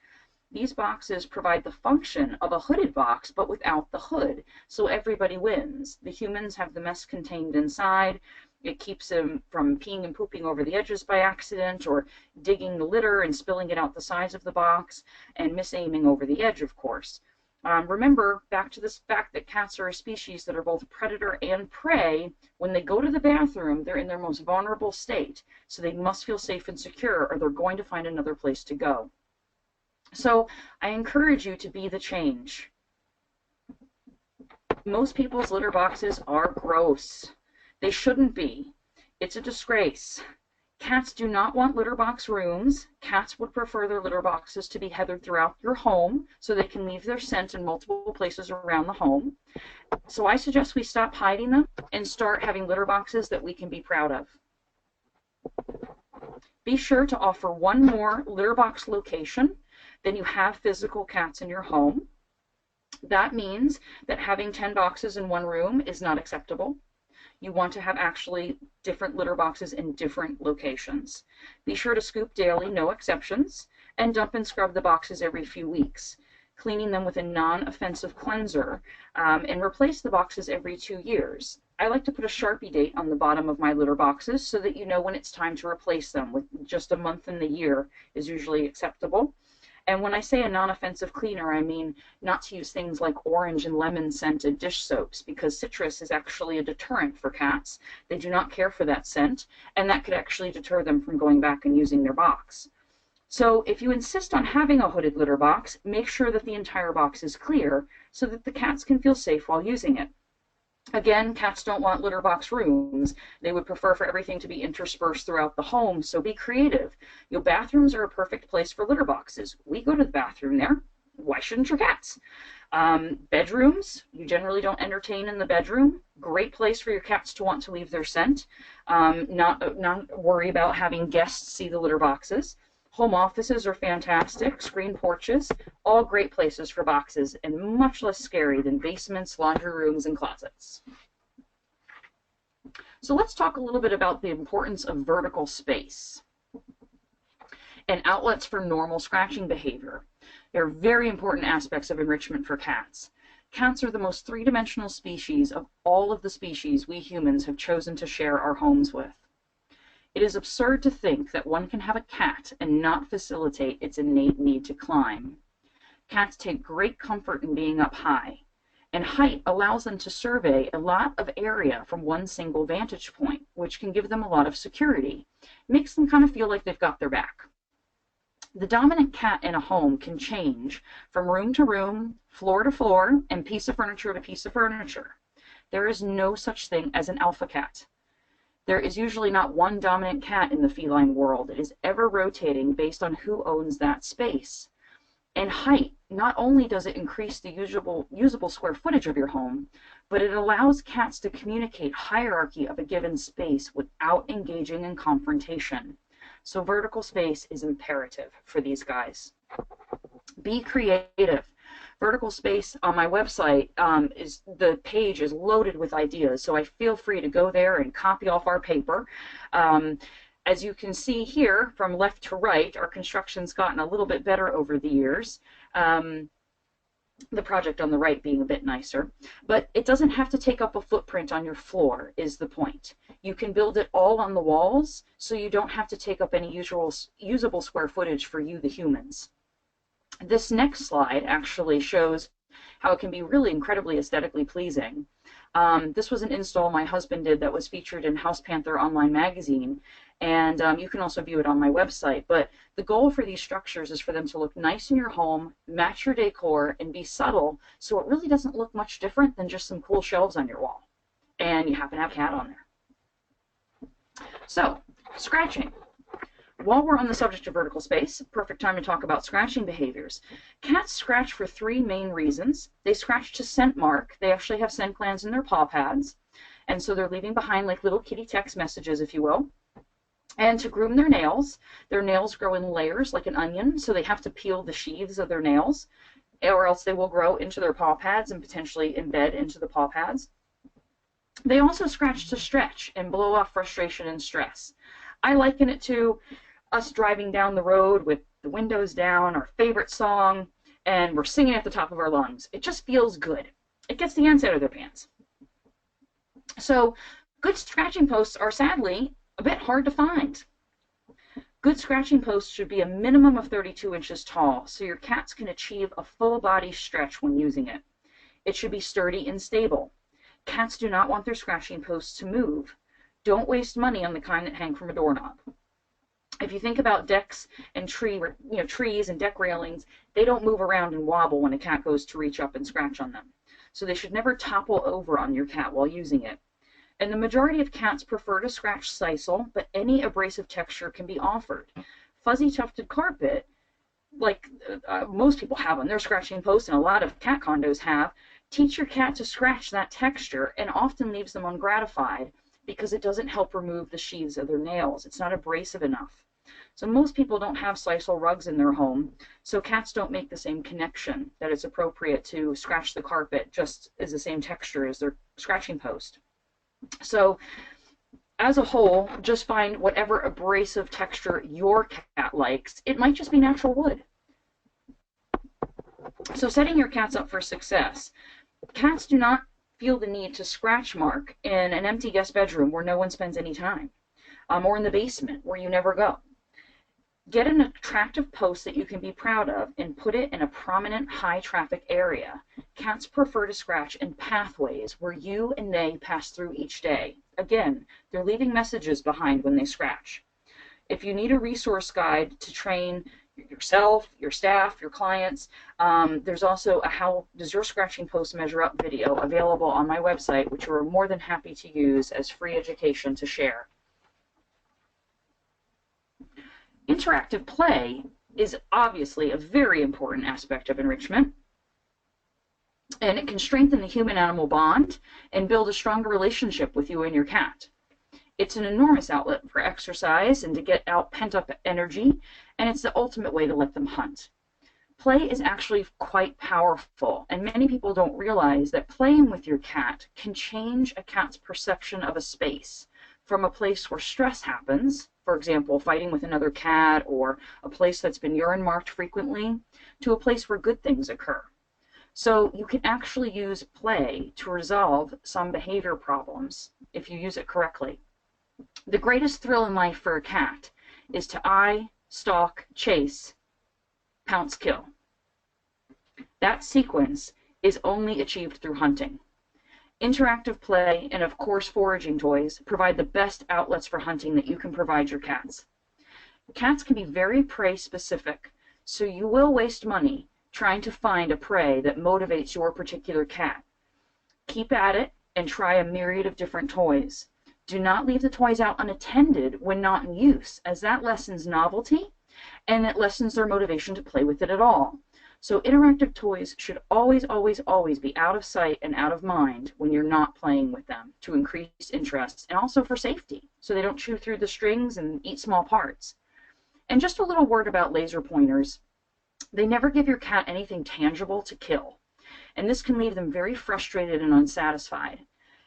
These boxes provide the function of a hooded box but without the hood, so everybody wins. The humans have the mess contained inside. It keeps them from peeing and pooping over the edges by accident or digging the litter and spilling it out the sides of the box and misaiming over the edge, of course. Remember, back to this fact that cats are a species that are both predator and prey, when they go to the bathroom, they're in their most vulnerable state, so they must feel safe and secure or they're going to find another place to go. So I encourage you to be the change. Most people's litter boxes are gross. They shouldn't be. It's a disgrace. Cats do not want litter box rooms. Cats would prefer their litter boxes to be heathered throughout your home so they can leave their scent in multiple places around the home. So I suggest we stop hiding them and start having litter boxes that we can be proud of. Be sure to offer one more litter box location than you have physical cats in your home. That means that having 10 boxes in one room is not acceptable. You want to have actually different litter boxes in different locations. Be sure to scoop daily, no exceptions, and dump and scrub the boxes every few weeks, cleaning them with a non-offensive cleanser, and replace the boxes every 2 years. I like to put a Sharpie date on the bottom of my litter boxes so that you know when it's time to replace them. With just a month in the year is usually acceptable. And when I say a non-offensive cleaner, I mean not to use things like orange and lemon scented dish soaps, because citrus is actually a deterrent for cats. They do not care for that scent, and that could actually deter them from going back and using their box. So if you insist on having a hooded litter box, make sure that the entire box is clear so that the cats can feel safe while using it. Again, cats don't want litter box rooms. They would prefer for everything to be interspersed throughout the home, so be creative. Your bathrooms are a perfect place for litter boxes. We go to the bathroom there. Why shouldn't your cats? Bedrooms, you generally don't entertain in the bedroom. Great place for your cats to want to leave their scent. Not worry about having guests see the litter boxes. Home offices are fantastic, screen porches, all great places for boxes and much less scary than basements, laundry rooms, and closets. So let's talk a little bit about the importance of vertical space and outlets for normal scratching behavior. They're very important aspects of enrichment for cats. Cats are the most three-dimensional species of all of the species we humans have chosen to share our homes with. It is absurd to think that one can have a cat and not facilitate its innate need to climb. Cats take great comfort in being up high, and height allows them to survey a lot of area from one single vantage point, which can give them a lot of security. It makes them kind of feel like they've got their back. The dominant cat in a home can change from room to room, floor to floor, and piece of furniture to piece of furniture. There is no such thing as an alpha cat. There is usually not one dominant cat in the feline world. It is ever rotating based on who owns that space. And height, not only does it increase the usable square footage of your home, but it allows cats to communicate hierarchy of a given space without engaging in confrontation. So vertical space is imperative for these guys. Be creative. Vertical space on my website, the page is loaded with ideas, so I feel free to go there and copy off our paper. As you can see here, from left to right, our construction's gotten a little bit better over the years. The project on the right being a bit nicer, but it doesn't have to take up a footprint on your floor is the point. You can build it all on the walls, so you don't have to take up any usable square footage for you, the humans. This next slide actually shows how it can be really incredibly aesthetically pleasing. This was an install my husband did that was featured in House Panther Online Magazine, and you can also view it on my website. But the goal for these structures is for them to look nice in your home, match your decor, and be subtle, so it really doesn't look much different than just some cool shelves on your wall. And you happen to have a cat on there. So, scratching. While we're on the subject of vertical space, perfect time to talk about scratching behaviors. Cats scratch for three main reasons. They scratch to scent mark. They actually have scent glands in their paw pads, and so they're leaving behind like little kitty text messages, if you will. And to groom their nails grow in layers like an onion, so they have to peel the sheaths of their nails, or else they will grow into their paw pads and potentially embed into the paw pads. They also scratch to stretch and blow off frustration and stress. I liken it to us driving down the road with the windows down, our favorite song, and we're singing at the top of our lungs. It just feels good. It gets the ants out of their pants. So good scratching posts are sadly a bit hard to find. Good scratching posts should be a minimum of 32 inches tall, so your cats can achieve a full body stretch when using it. It should be sturdy and stable. Cats do not want their scratching posts to move. Don't waste money on the kind that hang from a doorknob. If you think about decks and trees and deck railings, they don't move around and wobble when a cat goes to reach up and scratch on them. So they should never topple over on your cat while using it. And the majority of cats prefer to scratch sisal, but any abrasive texture can be offered. Fuzzy tufted carpet, like most people have on their scratching posts, and a lot of cat condos have, teach your cat to scratch that texture and often leaves them ungratified because it doesn't help remove the sheaths of their nails. It's not abrasive enough. So most people don't have sisal rugs in their home, so cats don't make the same connection that it's appropriate to scratch the carpet just as the same texture as their scratching post. So as a whole, just find whatever abrasive texture your cat likes. It might just be natural wood. So setting your cats up for success. Cats do not feel the need to scratch mark in an empty guest bedroom where no one spends any time, or in the basement where you never go. Get an attractive post that you can be proud of and put it in a prominent high traffic area. Cats prefer to scratch in pathways where you and they pass through each day. Again, they're leaving messages behind when they scratch. If you need a resource guide to train yourself, your staff, your clients, there's also a How Does Your Scratching Post Measure Up video available on my website, which we're more than happy to use as free education to share. Interactive play is obviously a very important aspect of enrichment, and it can strengthen the human-animal bond and build a stronger relationship with you and your cat. It's an enormous outlet for exercise and to get out pent-up energy, and it's the ultimate way to let them hunt. Play is actually quite powerful, and many people don't realize that playing with your cat can change a cat's perception of a space from a place where stress happens, for example, fighting with another cat, or a place that's been urine marked frequently, to a place where good things occur. So you can actually use play to resolve some behavior problems if you use it correctly. The greatest thrill in life for a cat is to eye, stalk, chase, pounce, kill. That sequence is only achieved through hunting. Interactive play and, of course, foraging toys provide the best outlets for hunting that you can provide your cats. Cats can be very prey specific, so you will waste money trying to find a prey that motivates your particular cat. Keep at it and try a myriad of different toys. Do not leave the toys out unattended when not in use, as that lessens novelty and it lessens their motivation to play with it at all. So interactive toys should always, always, always be out of sight and out of mind when you're not playing with them, to increase interest and also for safety, so they don't chew through the strings and eat small parts. And just a little word about laser pointers. They never give your cat anything tangible to kill, and this can leave them very frustrated and unsatisfied.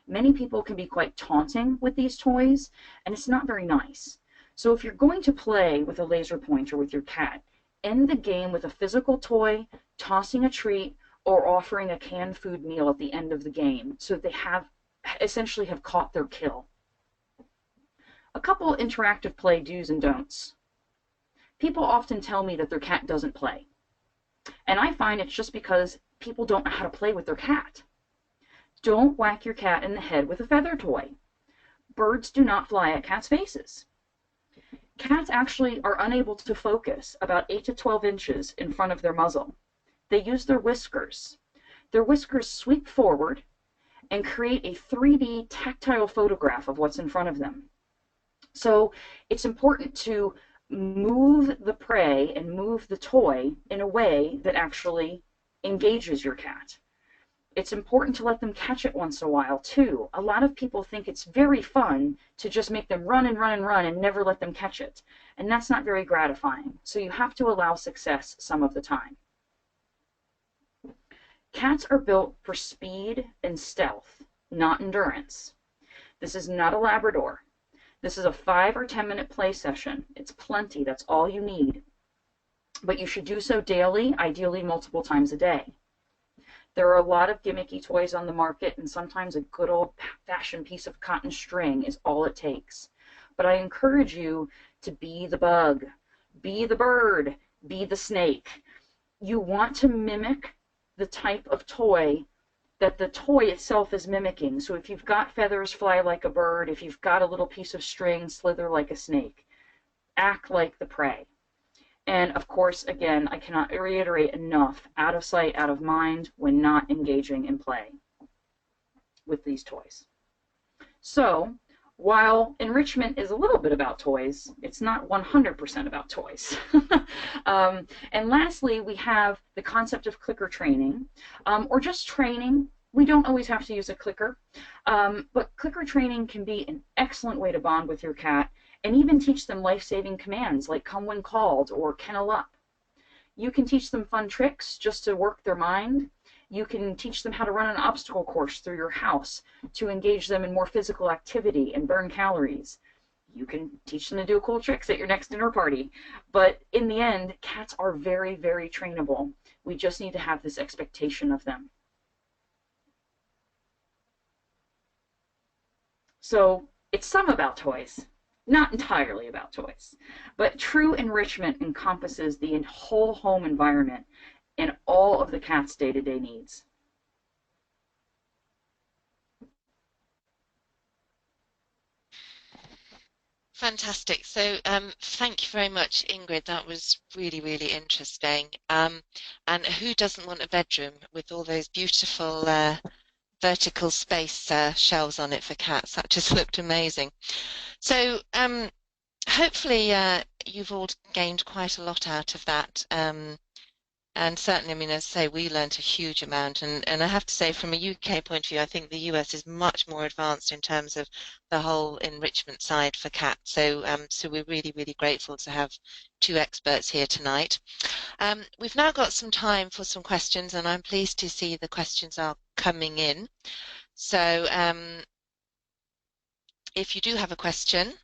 Many people can be quite taunting with these toys, and it's not very nice. So if you're going to play with a laser pointer with your cat, end the game with a physical toy, tossing a treat, or offering a canned food meal at the end of the game, so that they essentially have caught their kill. A couple interactive play do's and don'ts. People often tell me that their cat doesn't play, and I find it's just because people don't know how to play with their cat. Don't whack your cat in the head with a feather toy. Birds do not fly at cats' faces. Cats actually are unable to focus about 8 to 12 inches in front of their muzzle. They use their whiskers. Their whiskers sweep forward and create a 3D tactile photograph of what's in front of them. So it's important to move the prey and move the toy in a way that actually engages your cat. It's important to let them catch it once in a while, too. A lot of people think it's very fun to just make them run and run and run and never let them catch it. And that's not very gratifying. So you have to allow success some of the time. Cats are built for speed and stealth, not endurance. This is not a Labrador. This is a 5 or 10-minute play session. It's plenty. That's all you need. But you should do so daily, ideally multiple times a day. There are a lot of gimmicky toys on the market, and sometimes a good old-fashioned piece of cotton string is all it takes. But I encourage you to be the bug, be the bird, be the snake. You want to mimic the type of toy that the toy itself is mimicking. So if you've got feathers, fly like a bird. If you've got a little piece of string, slither like a snake. Act like the prey. And of course, again, I cannot reiterate enough, out of sight, out of mind, when not engaging in play with these toys. So while enrichment is a little bit about toys, it's not 100% about toys. And lastly, we have the concept of clicker training, or just training. We don't always have to use a clicker, but clicker training can be an excellent way to bond with your cat and even teach them life-saving commands like come when called or kennel up. You can teach them fun tricks just to work their mind. You can teach them how to run an obstacle course through your house to engage them in more physical activity and burn calories. You can teach them to do cool tricks at your next dinner party. But in the end, cats are very, very trainable. We just need to have this expectation of them. So it's some about toys, not entirely about toys. But true enrichment encompasses the whole home environment and all of the cat's day-to-day needs. Fantastic. So, thank you very much, Ingrid. That was really, really interesting. And who doesn't want a bedroom with all those beautiful vertical space shelves on it for cats? That just looked amazing. So, hopefully, you've all gained quite a lot out of that. And certainly, I mean, as I say, we learned a huge amount. And I have to say, from a UK point of view, I think the US is much more advanced in terms of the whole enrichment side for cats. So we're really, really grateful to have two experts here tonight. We've now got some time for some questions, and I'm pleased to see the questions are coming in. So if you do have a question,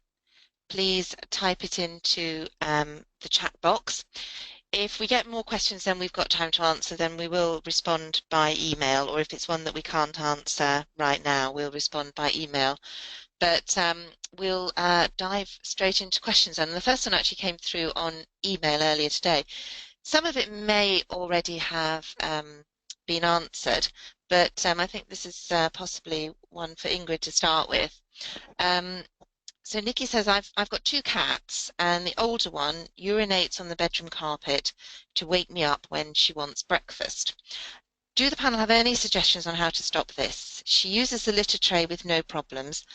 please type it into the chat box. If we get more questions than we've got time to answer, then we will respond by email, or if it's one that we can't answer right now, we'll respond by email. But we'll dive straight into questions. And the first one actually came through on email earlier today. Some of it may already have been answered, but I think this is possibly one for Ingrid to start with. So Nikki says, I've got two cats, and the older one urinates on the bedroom carpet to wake me up when she wants breakfast. Do the panel have any suggestions on how to stop this? She uses the litter tray with no problems,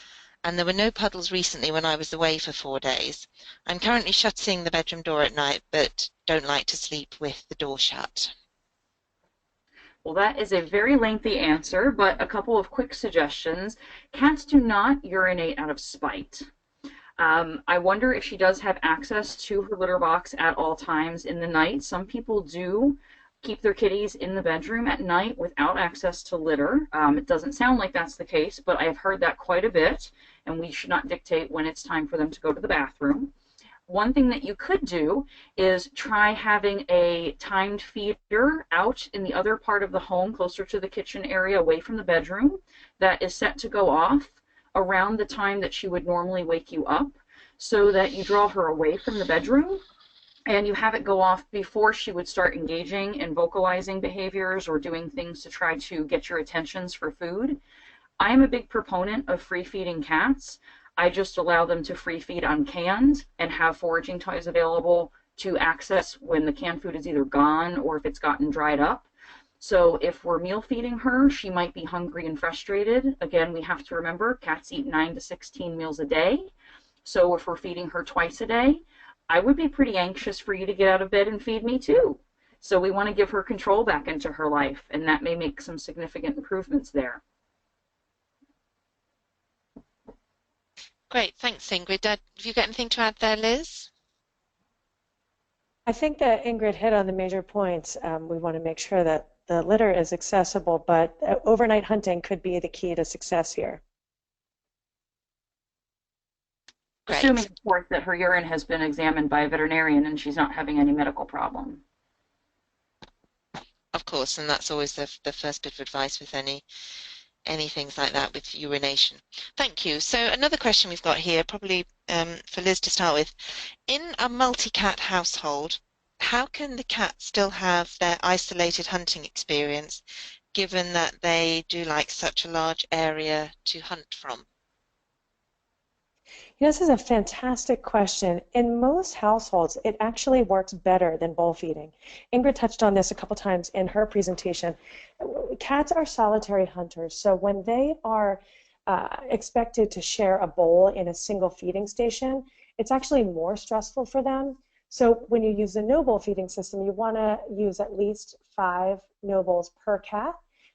and there were no puddles recently when I was away for 4 days. I'm currently shutting the bedroom door at night, but don't like to sleep with the door shut. Well, that is a very lengthy answer, but a couple of quick suggestions. Cats do not urinate out of spite. I wonder if she does have access to her litter box at all times in the night. Some people do keep their kitties in the bedroom at night without access to litter. It doesn't sound like that's the case, but I have heard that quite a bit, and we should not dictate when it's time for them to go to the bathroom. One thing that you could do is try having a timed feeder out in the other part of the home, closer to the kitchen area, away from the bedroom, that is set to go off around the time that she would normally wake you up, so that you draw her away from the bedroom and you have it go off before she would start engaging in vocalizing behaviors or doing things to try to get your attentions for food. I am a big proponent of free feeding cats. I just allow them to free feed uncanned and have foraging toys available to access when the canned food is either gone or if it's gotten dried up. So if we're meal feeding her, she might be hungry and frustrated. Again, we have to remember cats eat 9 to 16 meals a day. So if we're feeding her twice a day, I would be pretty anxious for you to get out of bed and feed me too. So we want to give her control back into her life, and that may make some significant improvements there. Great, thanks, Ingrid. Have you got anything to add there, Liz? I think that Ingrid hit on the major points. We want to make sure that the litter is accessible, but overnight hunting could be the key to success here. Great. Assuming, of course, that her urine has been examined by a veterinarian and she's not having any medical problem. Of course, and that's always the first bit of advice with any things like that with urination. Thank you. So another question we've got here, probably for Liz to start with. In a multi-cat household, how can the cats still have their isolated hunting experience, given that they do like such a large area to hunt from? This is a fantastic question. In most households, it actually works better than bowl feeding. Ingrid touched on this a couple times in her presentation. Cats are solitary hunters, so when they are expected to share a bowl in a single feeding station, it's actually more stressful for them. So when you use a no bowl feeding system, you want to use at least 5 no bowls per cat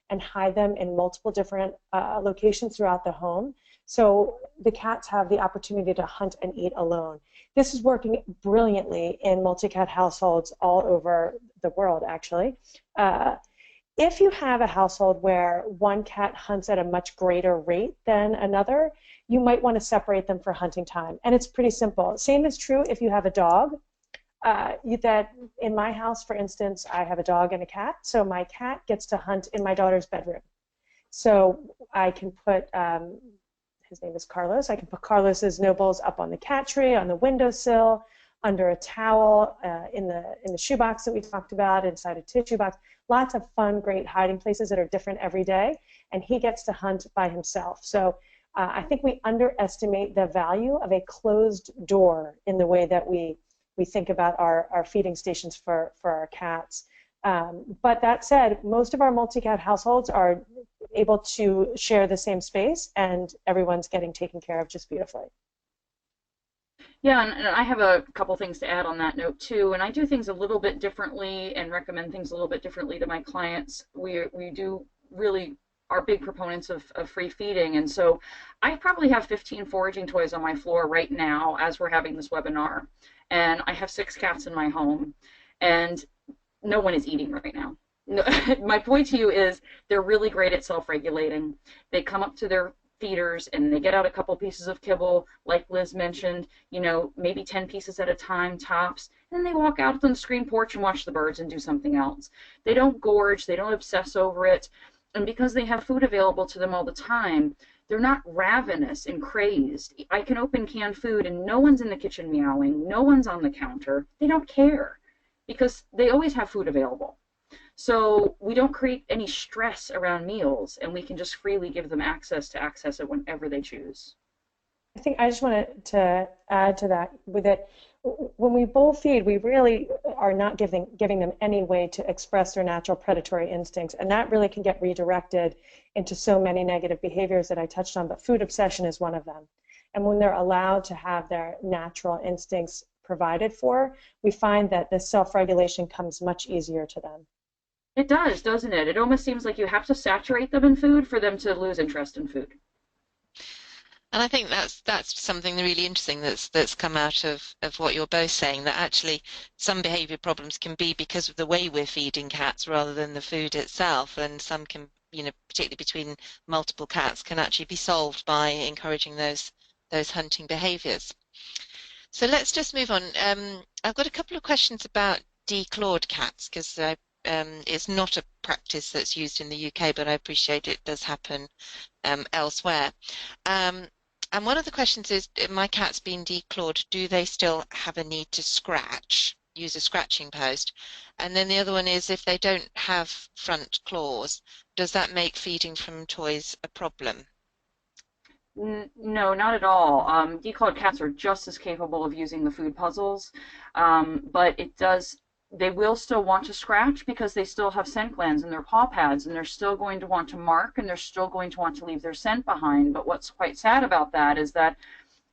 and hide them in multiple different locations throughout the home. So the cats have the opportunity to hunt and eat alone. This is working brilliantly in multi-cat households all over the world, actually. If you have a household where one cat hunts at a much greater rate than another, you might want to separate them for hunting time. And it's pretty simple. Same is true if you have a dog. That in my house, for instance, I have a dog and a cat. So my cat gets to hunt in my daughter's bedroom. So I can put his name is Carlos. I can put Carlos's no bowls up on the cat tree, on the windowsill, under a towel, in the shoebox that we talked about, inside a tissue box. Lots of fun, great hiding places that are different every day, and he gets to hunt by himself. So I think we underestimate the value of a closed door in the way that we think about our feeding stations for our cats. But that said, most of our multi-cat households are able to share the same space, and everyone's getting taken care of just beautifully. Yeah, and I have a couple things to add on that note too. And I do things a little bit differently and recommend things a little bit differently to my clients. We do really are big proponents of free feeding. And so I probably have 15 foraging toys on my floor right now as we're having this webinar. And I have 6 cats in my home, and no one is eating right now. No, my point to you is they're really great at self-regulating. They come up to their feeders and they get out a couple pieces of kibble, like Liz mentioned, maybe 10 pieces at a time tops, and then they walk out on the screen porch and watch the birds and do something else. They don't gorge, they don't obsess over it, and because they have food available to them all the time, they're not ravenous and crazed. I can open canned food and no one's in the kitchen meowing, no one's on the counter. They don't care because they always have food available. So we don't create any stress around meals, and we can just freely give them access to access it whenever they choose. I think I just wanted to add to that with it. When we bowl feed, we really are not giving them any way to express their natural predatory instincts, and that really can get redirected into so many negative behaviors that I touched on, but food obsession is one of them. And when they're allowed to have their natural instincts provided for, we find that this self-regulation comes much easier to them. It does, doesn't it? It almost seems like you have to saturate them in food for them to lose interest in food. And I think that's something really interesting that's come out of what you're both saying, that actually some behavior problems can be because of the way we're feeding cats rather than the food itself, and some can, particularly between multiple cats, can actually be solved by encouraging those hunting behaviors. So let's just move on. I've got a couple of questions about declawed cats, because it's not a practice that's used in the UK, but I appreciate it does happen elsewhere. And one of the questions is, my cat's been declawed, do they still have a need to scratch, use a scratching post? And then the other one is, if they don't have front claws, does that make feeding from toys a problem? No, not at all. Declawed cats are just as capable of using the food puzzles, but they will still want to scratch because they still have scent glands in their paw pads, and they're still going to want to mark, and they're still going to want to leave their scent behind. But what's quite sad about that is that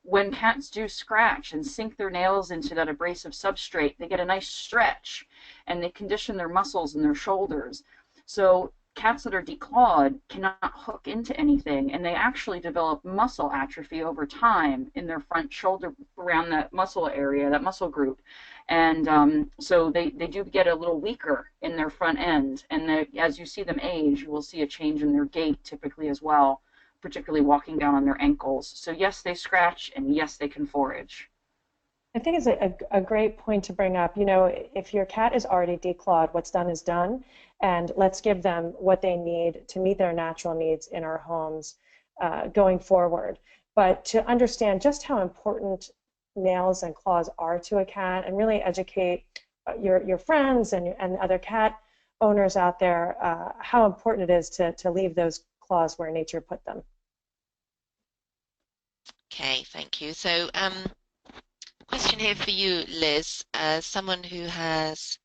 when cats do scratch and sink their nails into that abrasive substrate, they get a nice stretch, and they condition their muscles and their shoulders. So cats that are declawed cannot hook into anything, and they actually develop muscle atrophy over time in their front shoulder, around that muscle area, that muscle group. And so they do get a little weaker in their front end, and as you see them age, you will see a change in their gait typically as well, particularly walking down on their ankles. So yes, they scratch, and yes, they can forage. I think it's a great point to bring up. If your cat is already declawed, what's done is done, and let's give them what they need to meet their natural needs in our homes going forward. But to understand just how important nails and claws are to a cat, and really educate your friends and other cat owners out there how important it is to leave those claws where nature put them. Okay, thank you. So question here for you, Liz, someone who has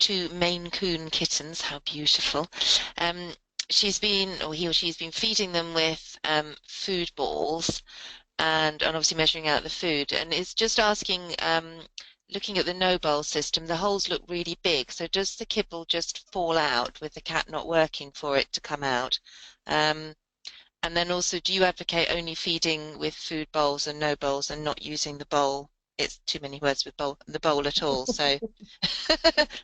2 Maine Coon kittens, how beautiful. He or she's been feeding them with food balls, and obviously measuring out the food, and it's just asking, looking at the no bowl system, the holes look really big, so does the kibble just fall out with the cat not working for it to come out? And then also, do you advocate only feeding with food bowls and no bowls, and not using the bowl? It's too many words with the bowl at all. So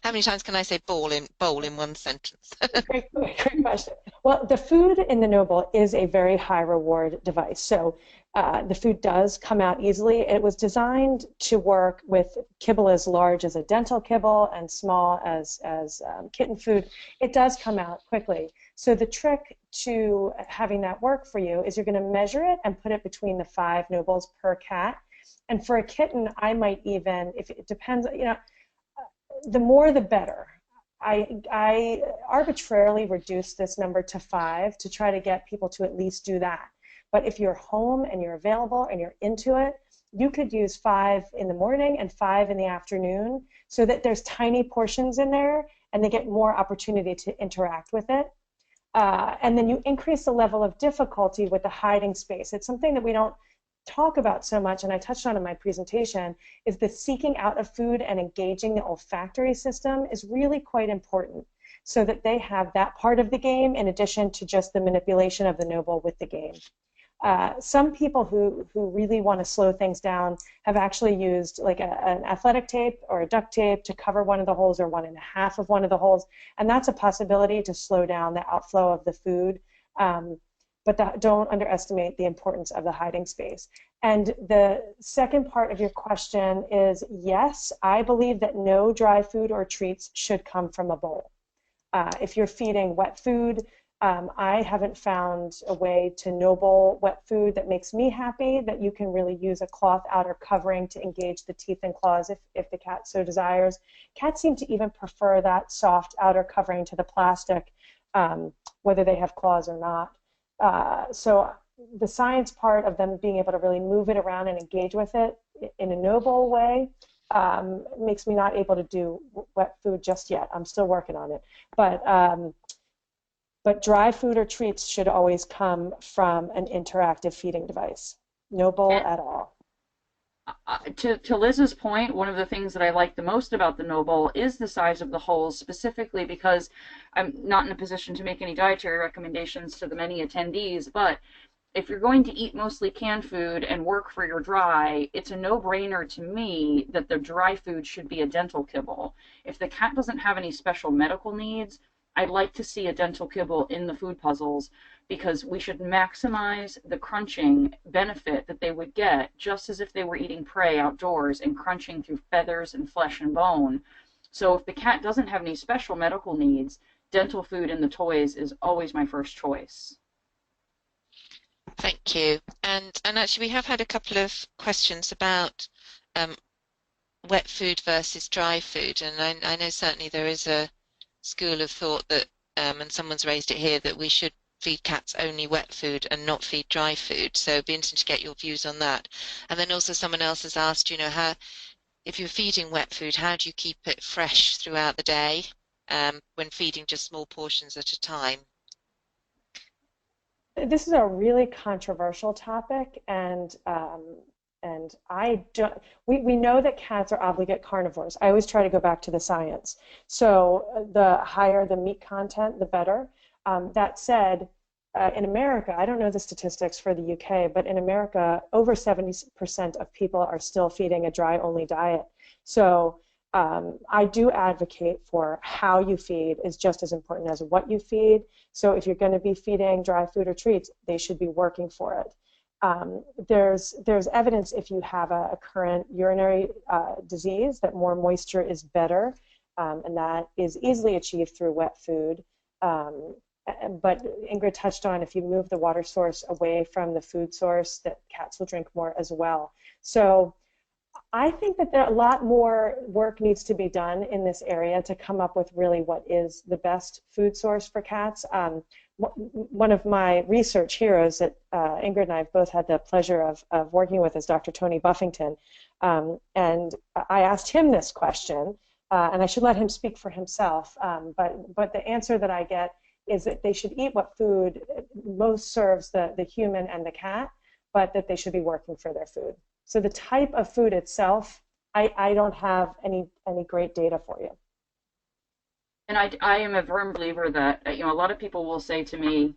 how many times can I say bowl in one sentence? Great question. Well, the food in the no bowl is a very high reward device. So the food does come out easily. It was designed to work with kibble as large as a dental kibble and small as kitten food. It does come out quickly. So the trick to having that work for you is you're going to measure it and put it between the 5 nobles per cat. And for a kitten, I might even, if it depends, you know, the more the better. I arbitrarily reduced this number to 5 to try to get people to at least do that. But if you're home and you're available and you're into it, you could use 5 in the morning and 5 in the afternoon so that there's tiny portions in there and they get more opportunity to interact with it. And then you increase the level of difficulty with the hiding space. It's something that we don't talk about so much, and I touched on in my presentation, is the seeking out of food and engaging the olfactory system is really quite important so that they have that part of the game in addition to just the manipulation of the noble with the game. Some people who really want to slow things down have actually used like an athletic tape or a duct tape to cover one of the holes or 1.5 of one of the holes, and that's a possibility to slow down the outflow of the food. But don't underestimate the importance of the hiding space. And the second part of your question is, yes, I believe that no dry food or treats should come from a bowl. If you're feeding wet food, I haven't found a way to noble wet food that makes me happy, that you can really use a cloth outer covering to engage the teeth and claws if the cat so desires. Cats seem to even prefer that soft outer covering to the plastic, whether they have claws or not. So the science part of them being able to really move it around and engage with it in a noble way makes me not able to do wet food just yet. I'm still working on it. But dry food or treats should always come from an interactive feeding device. No bowl at all. To Liz's point, one of the things that I like the most about the no bowl is the size of the holes, specifically because I'm not in a position to make any dietary recommendations to the many attendees, but if you're going to eat mostly canned food and work for your dry, it's a no-brainer to me that the dry food should be a dental kibble. If the cat doesn't have any special medical needs, I'd like to see a dental kibble in the food puzzles, because we should maximize the crunching benefit that they would get just as if they were eating prey outdoors and crunching through feathers and flesh and bone. So if the cat doesn't have any special medical needs, dental food in the toys is always my first choice. Thank you. And actually we have had a couple of questions about wet food versus dry food, and I know certainly there is a school of thought that, and someone's raised it here, that we should feed cats only wet food and not feed dry food. So it'd be interesting to get your views on that. And then also someone else has asked, you know, how, if you're feeding wet food, how do you keep it fresh throughout the day when feeding just small portions at a time? This is a really controversial topic, and I don't. We know that cats are obligate carnivores. I always try to go back to the science. So the higher the meat content, the better. That said, in America, I don't know the statistics for the UK, but in America, over 70% of people are still feeding a dry-only diet. So I do advocate for how you feed is just as important as what you feed. So if you're going to be feeding dry food or treats, they should be working for it. There's evidence if you have a current urinary disease that more moisture is better, and that is easily achieved through wet food. But Ingrid touched on, if you move the water source away from the food source, that cats will drink more as well. So I think that a lot more work needs to be done in this area to come up with really what is the best food source for cats. One of my research heroes that Ingrid and I have both had the pleasure of working with is Dr. Tony Buffington. And I asked him this question, and I should let him speak for himself, but the answer that I get is that they should eat what food most serves the human and the cat, but that they should be working for their food. So the type of food itself, I don't have any great data for you. And I am a firm believer that, you know, a lot of people will say to me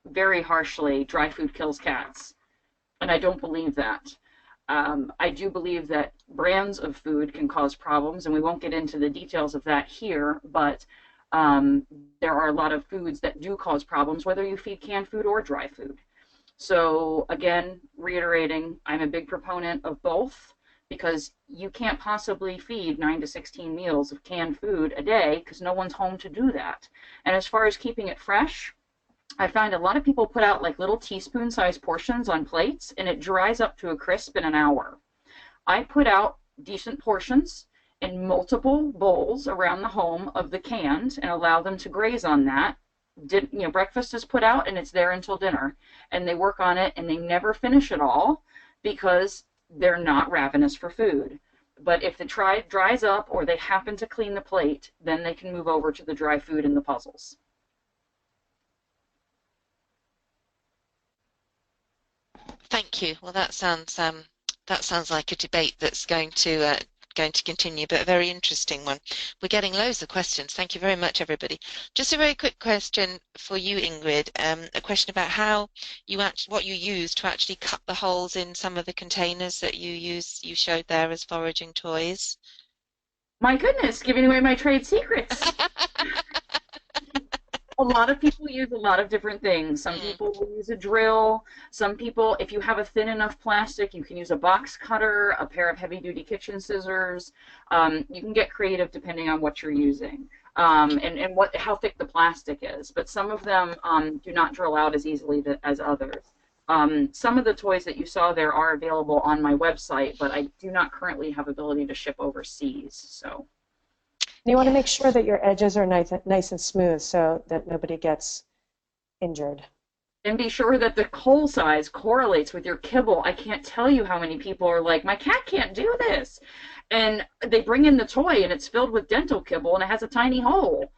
very harshly, dry food kills cats. And I don't believe that. I do believe that brands of food can cause problems, and we won't get into the details of that here, but there are a lot of foods that do cause problems, whether you feed canned food or dry food. So again, reiterating, I'm a big proponent of both, because you can't possibly feed 9 to 16 meals of canned food a day because no one's home to do that. And as far as keeping it fresh, I find a lot of people put out like little teaspoon-sized portions on plates, and it dries up to a crisp in an hour. I put out decent portions in multiple bowls around the home of the canned and allow them to graze on that. Breakfast is put out and it's there until dinner, and they work on it and they never finish it all because they're not ravenous for food. But if the dries up or they happen to clean the plate, then they can move over to the dry food and the puzzles. Thank you. Well, that sounds like a debate that's going to continue, but a very interesting one. We're getting loads of questions. Thank you very much, everybody. Just a very quick question for you, Ingrid. A question about what you use to actually cut the holes in some of the containers that you showed there as foraging toys. My goodness, giving away my trade secrets. A lot of people use a lot of different things. Some people will use a drill. Some people, if you have a thin enough plastic, you can use a box cutter, a pair of heavy-duty kitchen scissors. You can get creative depending on what you're using and how thick the plastic is. But some of them do not drill out as easily as others. Some of the toys that you saw there are available on my website, but I do not currently have ability to ship overseas. So. You want to make sure that your edges are nice and smooth so that nobody gets injured. And be sure that the hole size correlates with your kibble. I can't tell you how many people are like, my cat can't do this. And they bring in the toy and it's filled with dental kibble and it has a tiny hole.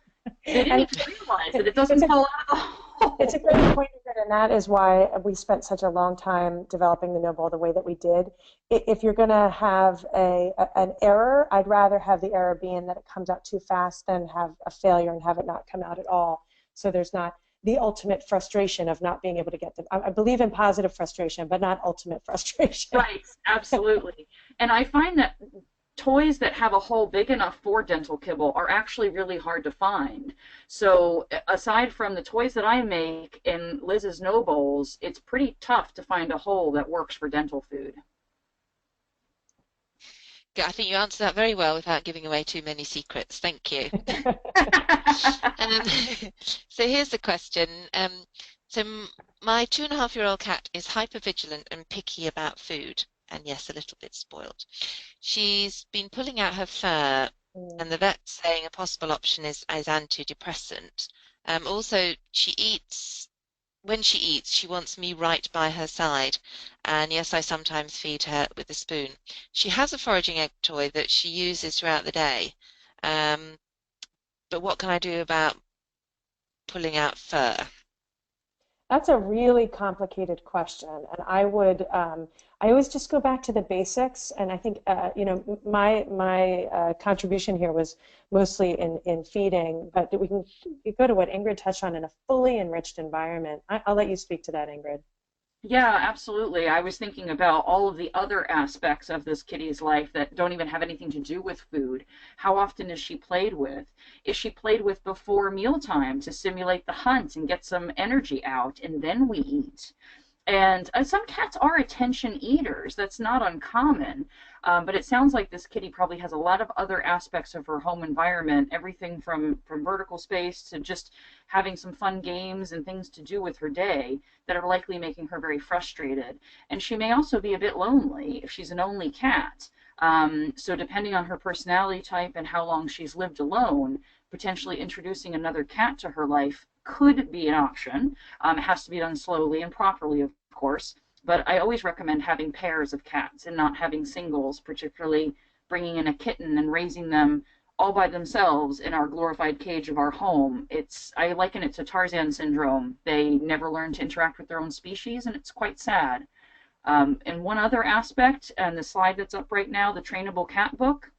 They didn't even realize that it doesn't fall out of the hole. It's a great point, and that is why we spent such a long time developing the no bowl the way that we did. If you're going to have an error, I'd rather have the error being that it comes out too fast than have a failure and have it not come out at all. So there's not the ultimate frustration of not being able to get them. I believe in positive frustration, but not ultimate frustration. Right, absolutely. And I find that toys that have a hole big enough for dental kibble are actually really hard to find. So aside from the toys that I make in Liz's No Bowls, it's pretty tough to find a hole that works for dental food. I think you answered that very well without giving away too many secrets. Thank you. So here's the question. So my 2.5-year-old cat is hypervigilant and picky about food. And yes, a little bit spoiled. She's been pulling out her fur, and the vet's saying a possible option is antidepressant. Also, when she eats, she wants me right by her side. And yes, I sometimes feed her with a spoon. She has a foraging egg toy that she uses throughout the day. But what can I do about pulling out fur? That's a really complicated question, and I always just go back to the basics. And I think my contribution here was mostly in feeding, but we can go to what Ingrid touched on in a fully enriched environment. I'll let you speak to that, Ingrid. Yeah, absolutely. I was thinking about all of the other aspects of this kitty's life that don't even have anything to do with food. How often is she played with? Is she played with before mealtime to simulate the hunt and get some energy out, and then we eat? And some cats are attention eaters. That's not uncommon. But it sounds like this kitty probably has a lot of other aspects of her home environment, everything from vertical space to just having some fun games and things to do with her day that are likely making her very frustrated. And she may also be a bit lonely if she's an only cat. So depending on her personality type and how long she's lived alone, potentially introducing another cat to her life could be an option. It has to be done slowly and properly, of course. But I always recommend having pairs of cats and not having singles, particularly bringing in a kitten and raising them all by themselves in our glorified cage of our home. I liken it to Tarzan syndrome. They never learn to interact with their own species, and it's quite sad. And one other aspect, and the slide that's up right now, the Trainable Cat book,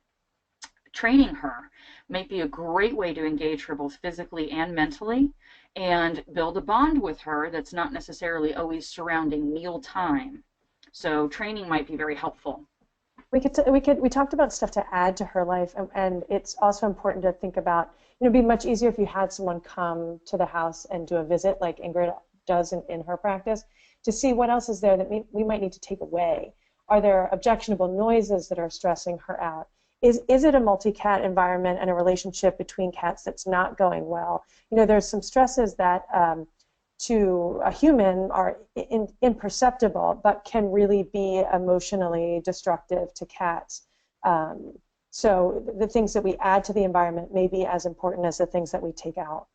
training her might be a great way to engage her both physically and mentally and build a bond with her that's not necessarily always surrounding meal time. So training might be very helpful. We talked about stuff to add to her life, and it's also important to think about, it'd be much easier if you had someone come to the house and do a visit like Ingrid does in her practice to see what else is there that we might need to take away. Are there objectionable noises that are stressing her out? Is it a multi-cat environment and a relationship between cats that's not going well? There's some stresses that to a human are imperceptible, but can really be emotionally destructive to cats. So the things that we add to the environment may be as important as the things that we take out.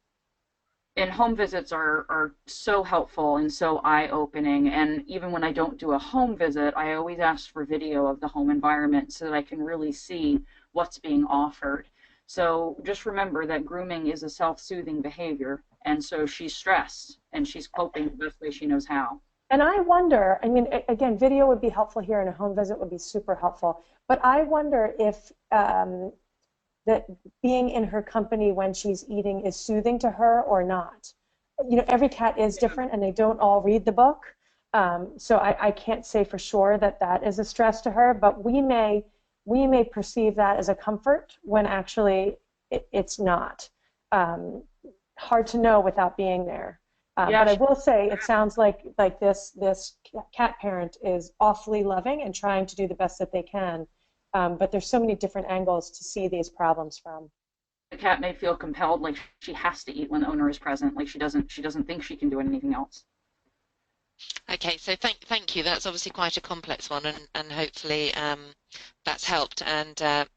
And home visits are so helpful and so eye-opening. And even when I don't do a home visit, I always ask for video of the home environment so that I can really see what's being offered. So just remember that grooming is a self-soothing behavior. And so she's stressed and she's coping the best way she knows how. And I wonder, I mean, again, video would be helpful here and a home visit would be super helpful. But I wonder if that being in her company when she's eating is soothing to her or not. You know, every cat is different and they don't all read the book. So I can't say for sure that that is a stress to her, but we may perceive that as a comfort when actually it's not. Hard to know without being there. But I will say it sounds like this cat parent is awfully loving and trying to do the best that they can. But there's so many different angles to see these problems from. The cat may feel compelled, like she has to eat when the owner is present, like she doesn't think she can do anything else. Okay, so thank you. That's obviously quite a complex one, and hopefully that's helped, and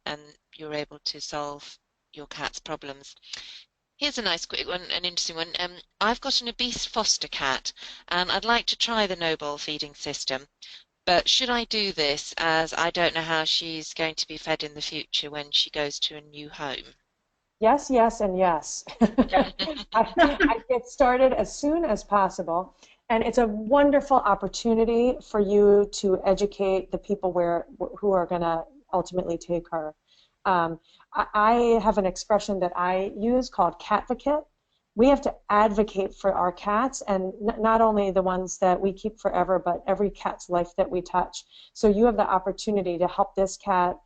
you're able to solve your cat's problems. Here's a nice quick one, an interesting one. I've got an obese foster cat, and I'd like to try the no-bowl feeding system. But should I do this, as I don't know how she's going to be fed in the future when she goes to a new home? Yes, yes, and yes. I get started as soon as possible. And it's a wonderful opportunity for you to educate the people who are going to ultimately take her. I have an expression that I use called catvocate. We have to advocate for our cats, and not only the ones that we keep forever, but every cat's life that we touch. So you have the opportunity to help this cat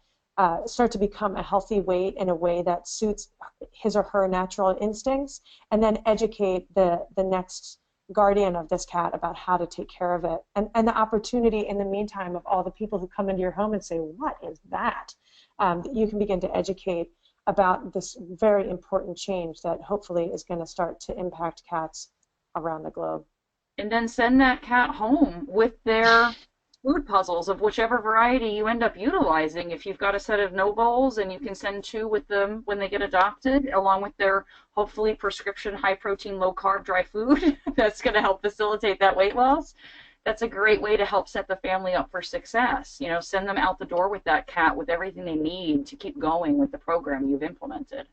start to become a healthy weight in a way that suits his or her natural instincts, and then educate the next guardian of this cat about how to take care of it. And the opportunity in the meantime of all the people who come into your home and say, what is that? You can begin to educate about this very important change that hopefully is going to start to impact cats around the globe. And then send that cat home with their food puzzles of whichever variety you end up utilizing. If you've got a set of no bowls, and you can send 2 with them when they get adopted, along with their hopefully prescription high protein, low carb, dry food, that's going to help facilitate that weight loss. That's a great way to help set the family up for success. You know, send them out the door with that cat with everything they need to keep going with the program you've implemented.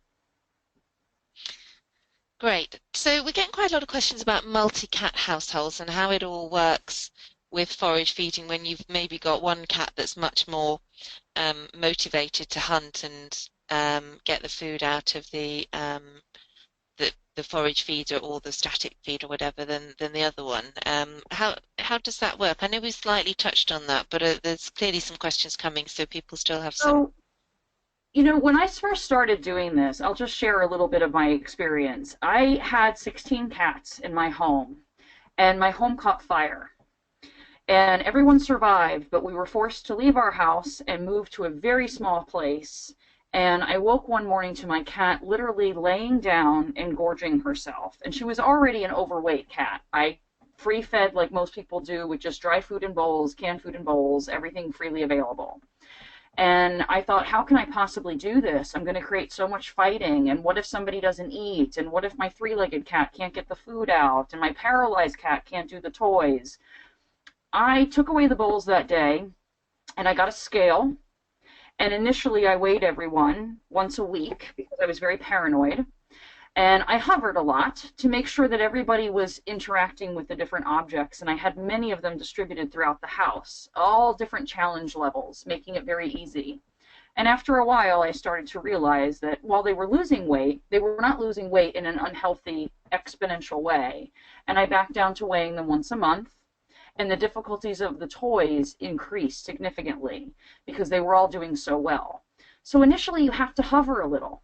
Great. So we're getting quite a lot of questions about multi-cat households and how it all works with forage feeding when you've maybe got one cat that's much more motivated to hunt and get the food out of the forage feeder or the static feed or whatever than the other one. How does that work? I know we slightly touched on that, but there's clearly some questions coming, so people still have some. So, you know, when I first started doing this, I'll just share a little bit of my experience. I had 16 cats in my home, and my home caught fire. And everyone survived, but we were forced to leave our house and move to a very small place. And I woke one morning to my cat literally laying down and gorging herself. And she was already an overweight cat. I free fed like most people do with just dry food in bowls, canned food in bowls, everything freely available. And I thought, how can I possibly do this? I'm going to create so much fighting. And what if somebody doesn't eat? And what if my 3-legged cat can't get the food out? And my paralyzed cat can't do the toys? I took away the bowls that day, and I got a scale. And initially, I weighed everyone once a week because I was very paranoid. And I hovered a lot to make sure that everybody was interacting with the different objects. And I had many of them distributed throughout the house, all different challenge levels, making it very easy. And after a while, I started to realize that while they were losing weight, they were not losing weight in an unhealthy, exponential way. And I backed down to weighing them once a month. And the difficulties of the toys increased significantly because they were all doing so well. So initially you have to hover a little.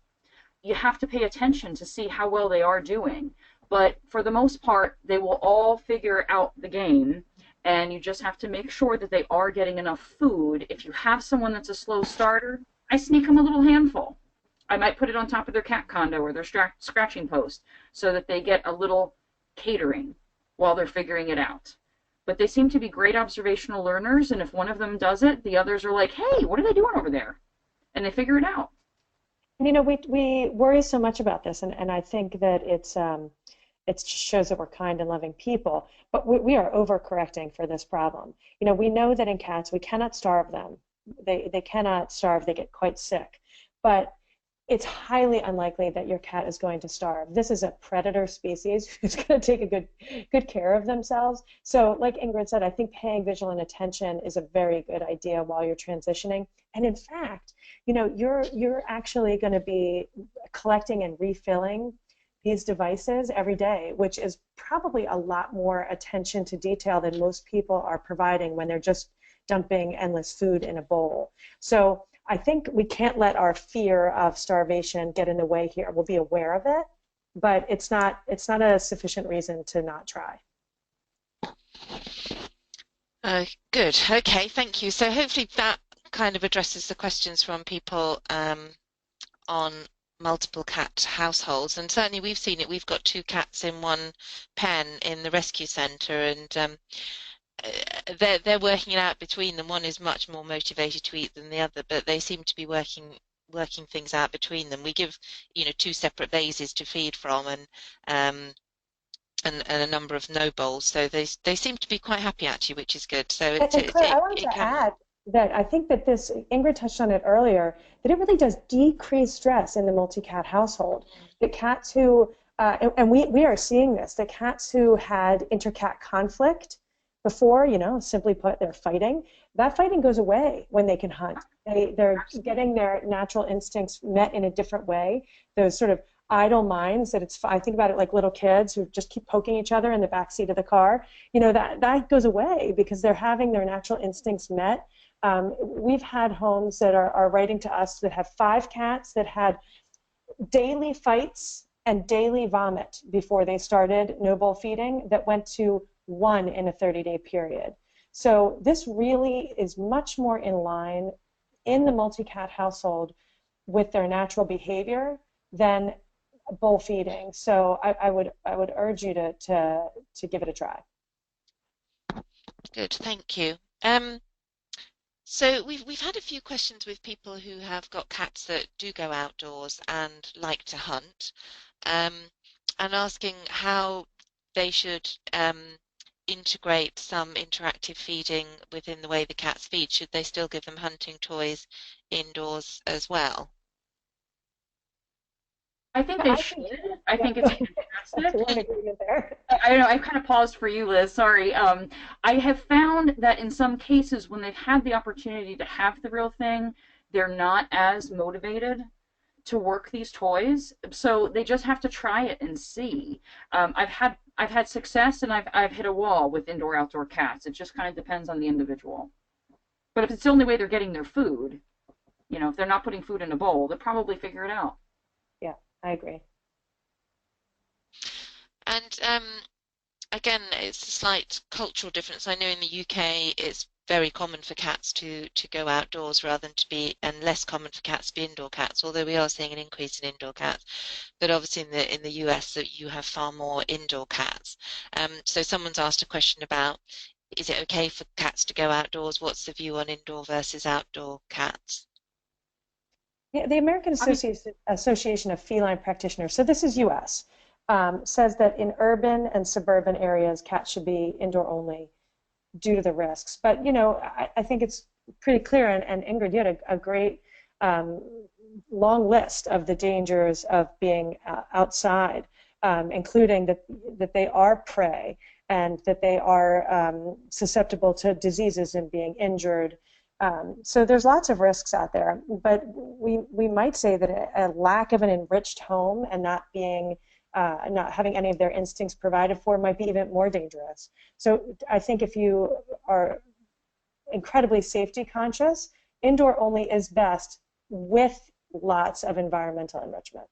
You have to pay attention to see how well they are doing. But for the most part, they will all figure out the game, and you just have to make sure that they are getting enough food. If you have someone that's a slow starter, I sneak them a little handful. I might put it on top of their cat condo or their scratching post so that they get a little catering. while they're figuring it out. But they seem to be great observational learners, and if one of them does it, the others are like, hey, what are they doing over there? And they figure it out. You know, we worry so much about this, and I think that it just shows that we're kind and loving people, but we are overcorrecting for this problem. You know, we know that in cats we cannot starve them. They cannot starve, they get quite sick. But it's highly unlikely that your cat is going to starve. This is a predator species who's going to take a good care of themselves. So like Ingrid said, I think paying vigilant attention is a very good idea while you're transitioning. And in fact, you know, you're actually going to be collecting and refilling these devices every day, which is probably a lot more attention to detail than most people are providing when they're just dumping endless food in a bowl. So I think we can't let our fear of starvation get in the way here. We'll be aware of it, but it's not a sufficient reason to not try. Good. Okay, thank you. So hopefully that kind of addresses the questions from people on multiple cat households. And certainly we've seen it. We've got 2 cats in one pen in the rescue centre, and they're working it out between them. One is much more motivated to eat than the other, but they seem to be working things out between them. We give, you know, 2 separate vases to feed from, and a number of no bowls, so they seem to be quite happy actually, which is good. So And Claire, I wanted to add that I think that this, Ingrid touched on it earlier, that it really does decrease stress in the multi-cat household. The cats who, and we are seeing this, the cats who had inter-cat conflict before, you know, simply put, they're fighting. That fighting goes away when they can hunt. They're getting their natural instincts met in a different way. Those sort of idle minds that I think about it like little kids who just keep poking each other in the back seat of the car. You know, that goes away because they're having their natural instincts met. We've had homes that are writing to us that have 5 cats that had daily fights and daily vomit before they started no bowl feeding that went to 1 in a 30-day period. So this really is much more in line in the multi-cat household with their natural behavior than bowl feeding. So I would urge you to give it a try. Good, thank you. So we've had a few questions with people who have got cats that do go outdoors and like to hunt, and asking how they should integrate some interactive feeding within the way the cats feed. Should they still give them hunting toys indoors as well? I think they should. I think it's fantastic. I don't know. I kind of paused for you, Liz. Sorry. I have found that in some cases, when they've had the opportunity to have the real thing, they're not as motivated to work these toys. So they just have to try it and see. I've had success, and I've hit a wall with indoor-outdoor cats. It just kind of depends on the individual. But if it's the only way they're getting their food, you know, if they're not putting food in a bowl, they'll probably figure it out. Yeah, I agree. And again, it's a slight cultural difference. I know in the UK it's very common for cats to go outdoors rather than to be, and less common for cats to be indoor cats, although we are seeing an increase in indoor cats. But obviously in the US that you have far more indoor cats. So someone's asked a question about, is it okay for cats to go outdoors? What's the view on indoor versus outdoor cats? Yeah, the American Association of Feline Practitioners, so this is US, says that in urban and suburban areas, cats should be indoor only due to the risks. But, you know, I think it's pretty clear, and Ingrid, you had a great long list of the dangers of being outside, including that they are prey and that they are susceptible to diseases and being injured. So there's lots of risks out there, but we might say that a lack of an enriched home and not having any of their instincts provided for might be even more dangerous. So I think if you are incredibly safety conscious, indoor only is best with lots of environmental enrichment.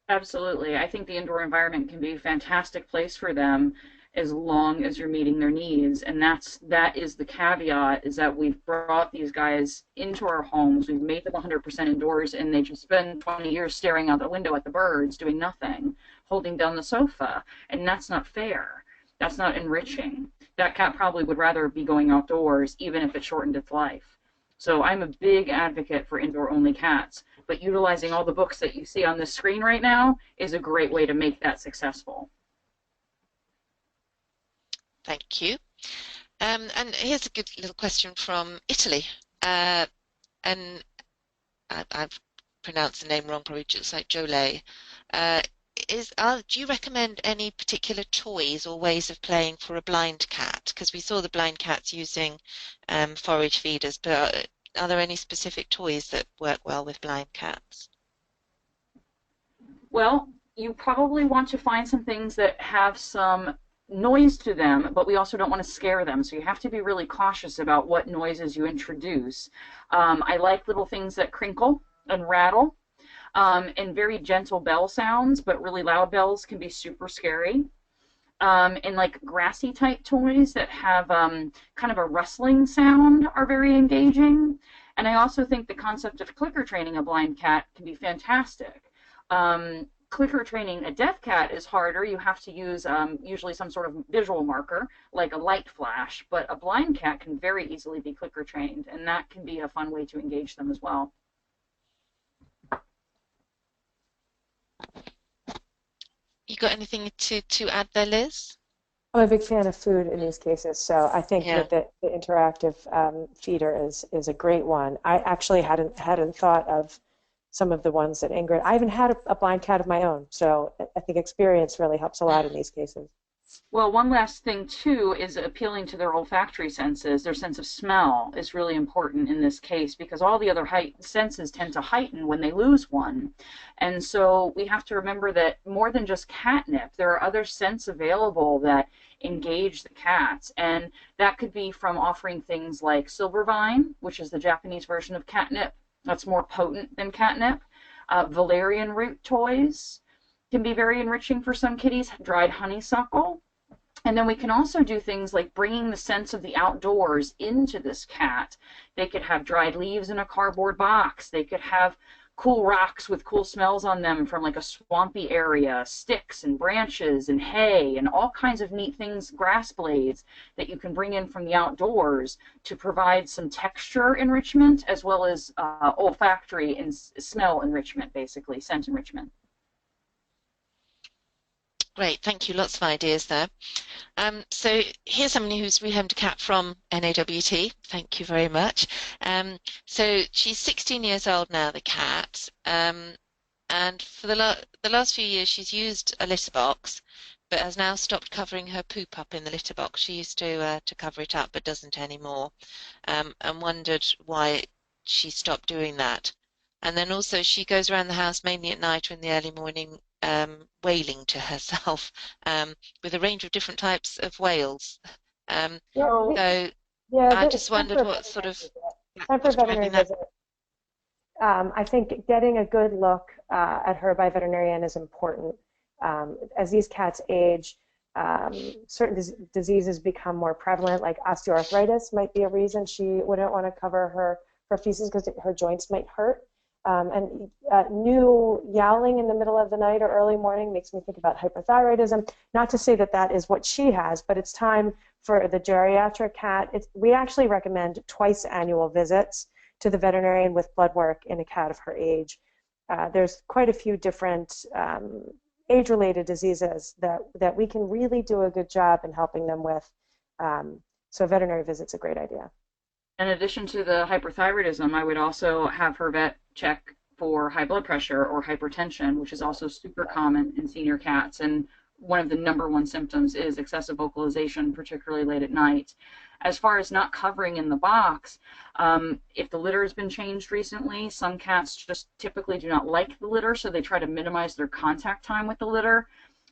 Absolutely. I think the indoor environment can be a fantastic place for them as long as you're meeting their needs. And that is the caveat, is that we've brought these guys into our homes, we've made them 100% indoors, and they just spend 20 years staring out the window at the birds, doing nothing, holding down the sofa, and that's not fair. That's not enriching. That cat probably would rather be going outdoors, even if it shortened its life. So I'm a big advocate for indoor-only cats, but utilizing all the books that you see on the screen right now is a great way to make that successful. Thank you. And here's a good little question from Italy. And I've pronounced the name wrong, probably just like Jolay. Do you recommend any particular toys or ways of playing for a blind cat? Because we saw the blind cats using forage feeders, but are there any specific toys that work well with blind cats? Well, you probably want to find some things that have some noise to them, but we also don't want to scare them. So you have to be really cautious about what noises you introduce. I like little things that crinkle and rattle, and very gentle bell sounds, but really loud bells can be super scary. And like grassy type toys that have kind of a rustling sound are very engaging. And I also think the concept of clicker training a blind cat can be fantastic. Clicker training a deaf cat is harder. You have to use usually some sort of visual marker, like a light flash, but a blind cat can very easily be clicker trained, and that can be a fun way to engage them as well. You got anything to add there, Liz? I'm a big fan of food in these cases, so I think Yeah. that the interactive feeder is a great one. I actually hadn't thought of some of the ones that Ingrid. I haven't had a blind cat of my own, so I think experience really helps a lot in these cases. Well, one last thing too is appealing to their olfactory senses. Their sense of smell is really important in this case because all the other senses tend to heighten when they lose one. And so we have to remember that more than just catnip, there are other scents available that engage the cats. And that could be from offering things like silvervine, which is the Japanese version of catnip. That's more potent than catnip. Valerian root toys can be very enriching for some kitties, dried honeysuckle. And then we can also do things like bringing the sense of the outdoors into this cat. They could have dried leaves in a cardboard box. They could have cool rocks with cool smells on them from like a swampy area, sticks and branches and hay and all kinds of neat things, grass blades that you can bring in from the outdoors to provide some texture enrichment as well as olfactory and smell enrichment, basically, scent enrichment. Great, thank you. Lots of ideas there. So here's somebody who's rehomed a cat from NAWT. Thank you very much. So she's 16 years old now, the cat, and for the last few years she's used a litter box, but has now stopped covering her poop up in the litter box. She used to cover it up, but doesn't anymore, and wondered why she stopped doing that. And then also she goes around the house mainly at night or in the early morning, wailing to herself with a range of different types of wails. So Yeah, I it's just time wondered for a what sort of veterinary was driving that. visit. I think getting a good look at her by a veterinarian is important. As these cats age, certain diseases become more prevalent, like osteoarthritis might be a reason she wouldn't want to cover her feces because her joints might hurt. And new yowling in the middle of the night or early morning makes me think about hyperthyroidism. Not to say that that is what she has, but it's time for the geriatric cat. We actually recommend twice annual visits to the veterinarian with blood work in a cat of her age. There's quite a few different age-related diseases that we can really do a good job in helping them with. So a veterinary visit's a great idea. In addition to the hyperthyroidism, I would also have her vet check for high blood pressure or hypertension, which is also super common in senior cats. And one of the #1 symptoms is excessive vocalization, particularly late at night. As far as not covering in the box, if the litter has been changed recently, some cats just typically do not like the litter, so they try to minimize their contact time with the litter.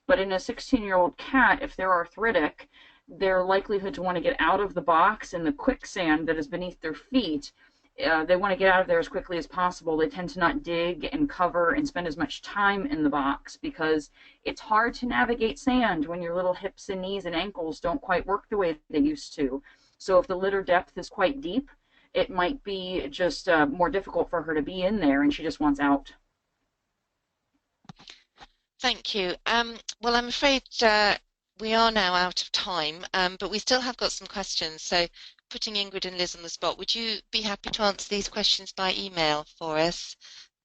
But in a 16-year-old cat, if they're arthritic, their likelihood to want to get out of the box and the quicksand that is beneath their feet, they want to get out of there as quickly as possible. They tend to not dig and cover and spend as much time in the box because it's hard to navigate sand when your little hips and knees and ankles don't quite work the way they used to. So if the litter depth is quite deep, it might be just more difficult for her to be in there and she just wants out. Thank you. Well, I'm afraid we are now out of time, but we still have got some questions. So putting Ingrid and Liz on the spot, would you be happy to answer these questions by email for us,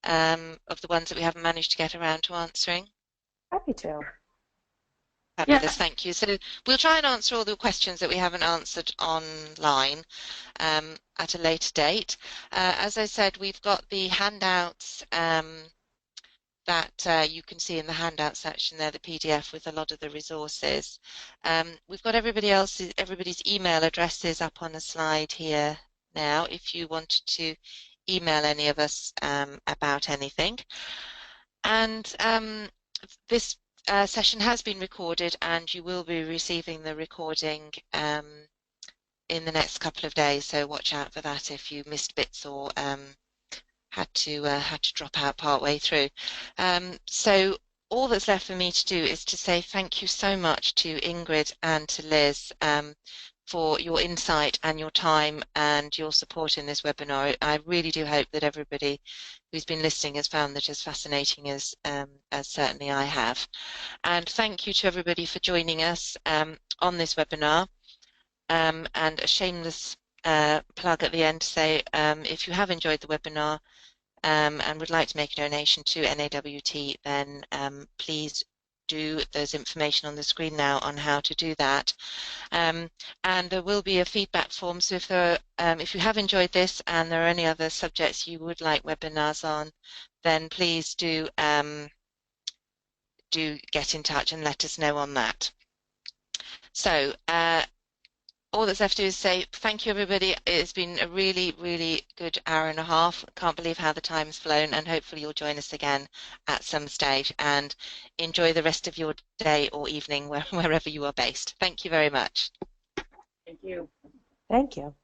of the ones that we haven't managed to get around to answering? Happy to. Fabulous, thank you. So we'll try and answer all the questions that we haven't answered online at a later date. As I said, we've got the handouts that you can see in the handout section there, the PDF with a lot of the resources. We've got everybody's email addresses up on a slide here now if you wanted to email any of us about anything. And this session has been recorded, and you will be receiving the recording in the next couple of days, so watch out for that if you missed bits or had to drop out part way through. So all that's left for me to do is to say thank you so much to Ingrid and to Liz for your insight and your time and your support in this webinar. I really do hope that everybody who's been listening has found that as fascinating as certainly I have. And thank you to everybody for joining us on this webinar. And a shameless plug at the end to say, if you have enjoyed the webinar and would like to make a donation to NAWT, then please do. There's information on the screen now on how to do that. And there will be a feedback form, so if you have enjoyed this and there are any other subjects you would like webinars on, then please do get in touch and let us know on that. So all that's left to do is say thank you, everybody. It's been a really, really good hour and a half. Can't believe how the time's flown, and hopefully you'll join us again at some stage, and enjoy the rest of your day or evening wherever you are based. Thank you very much. Thank you. Thank you.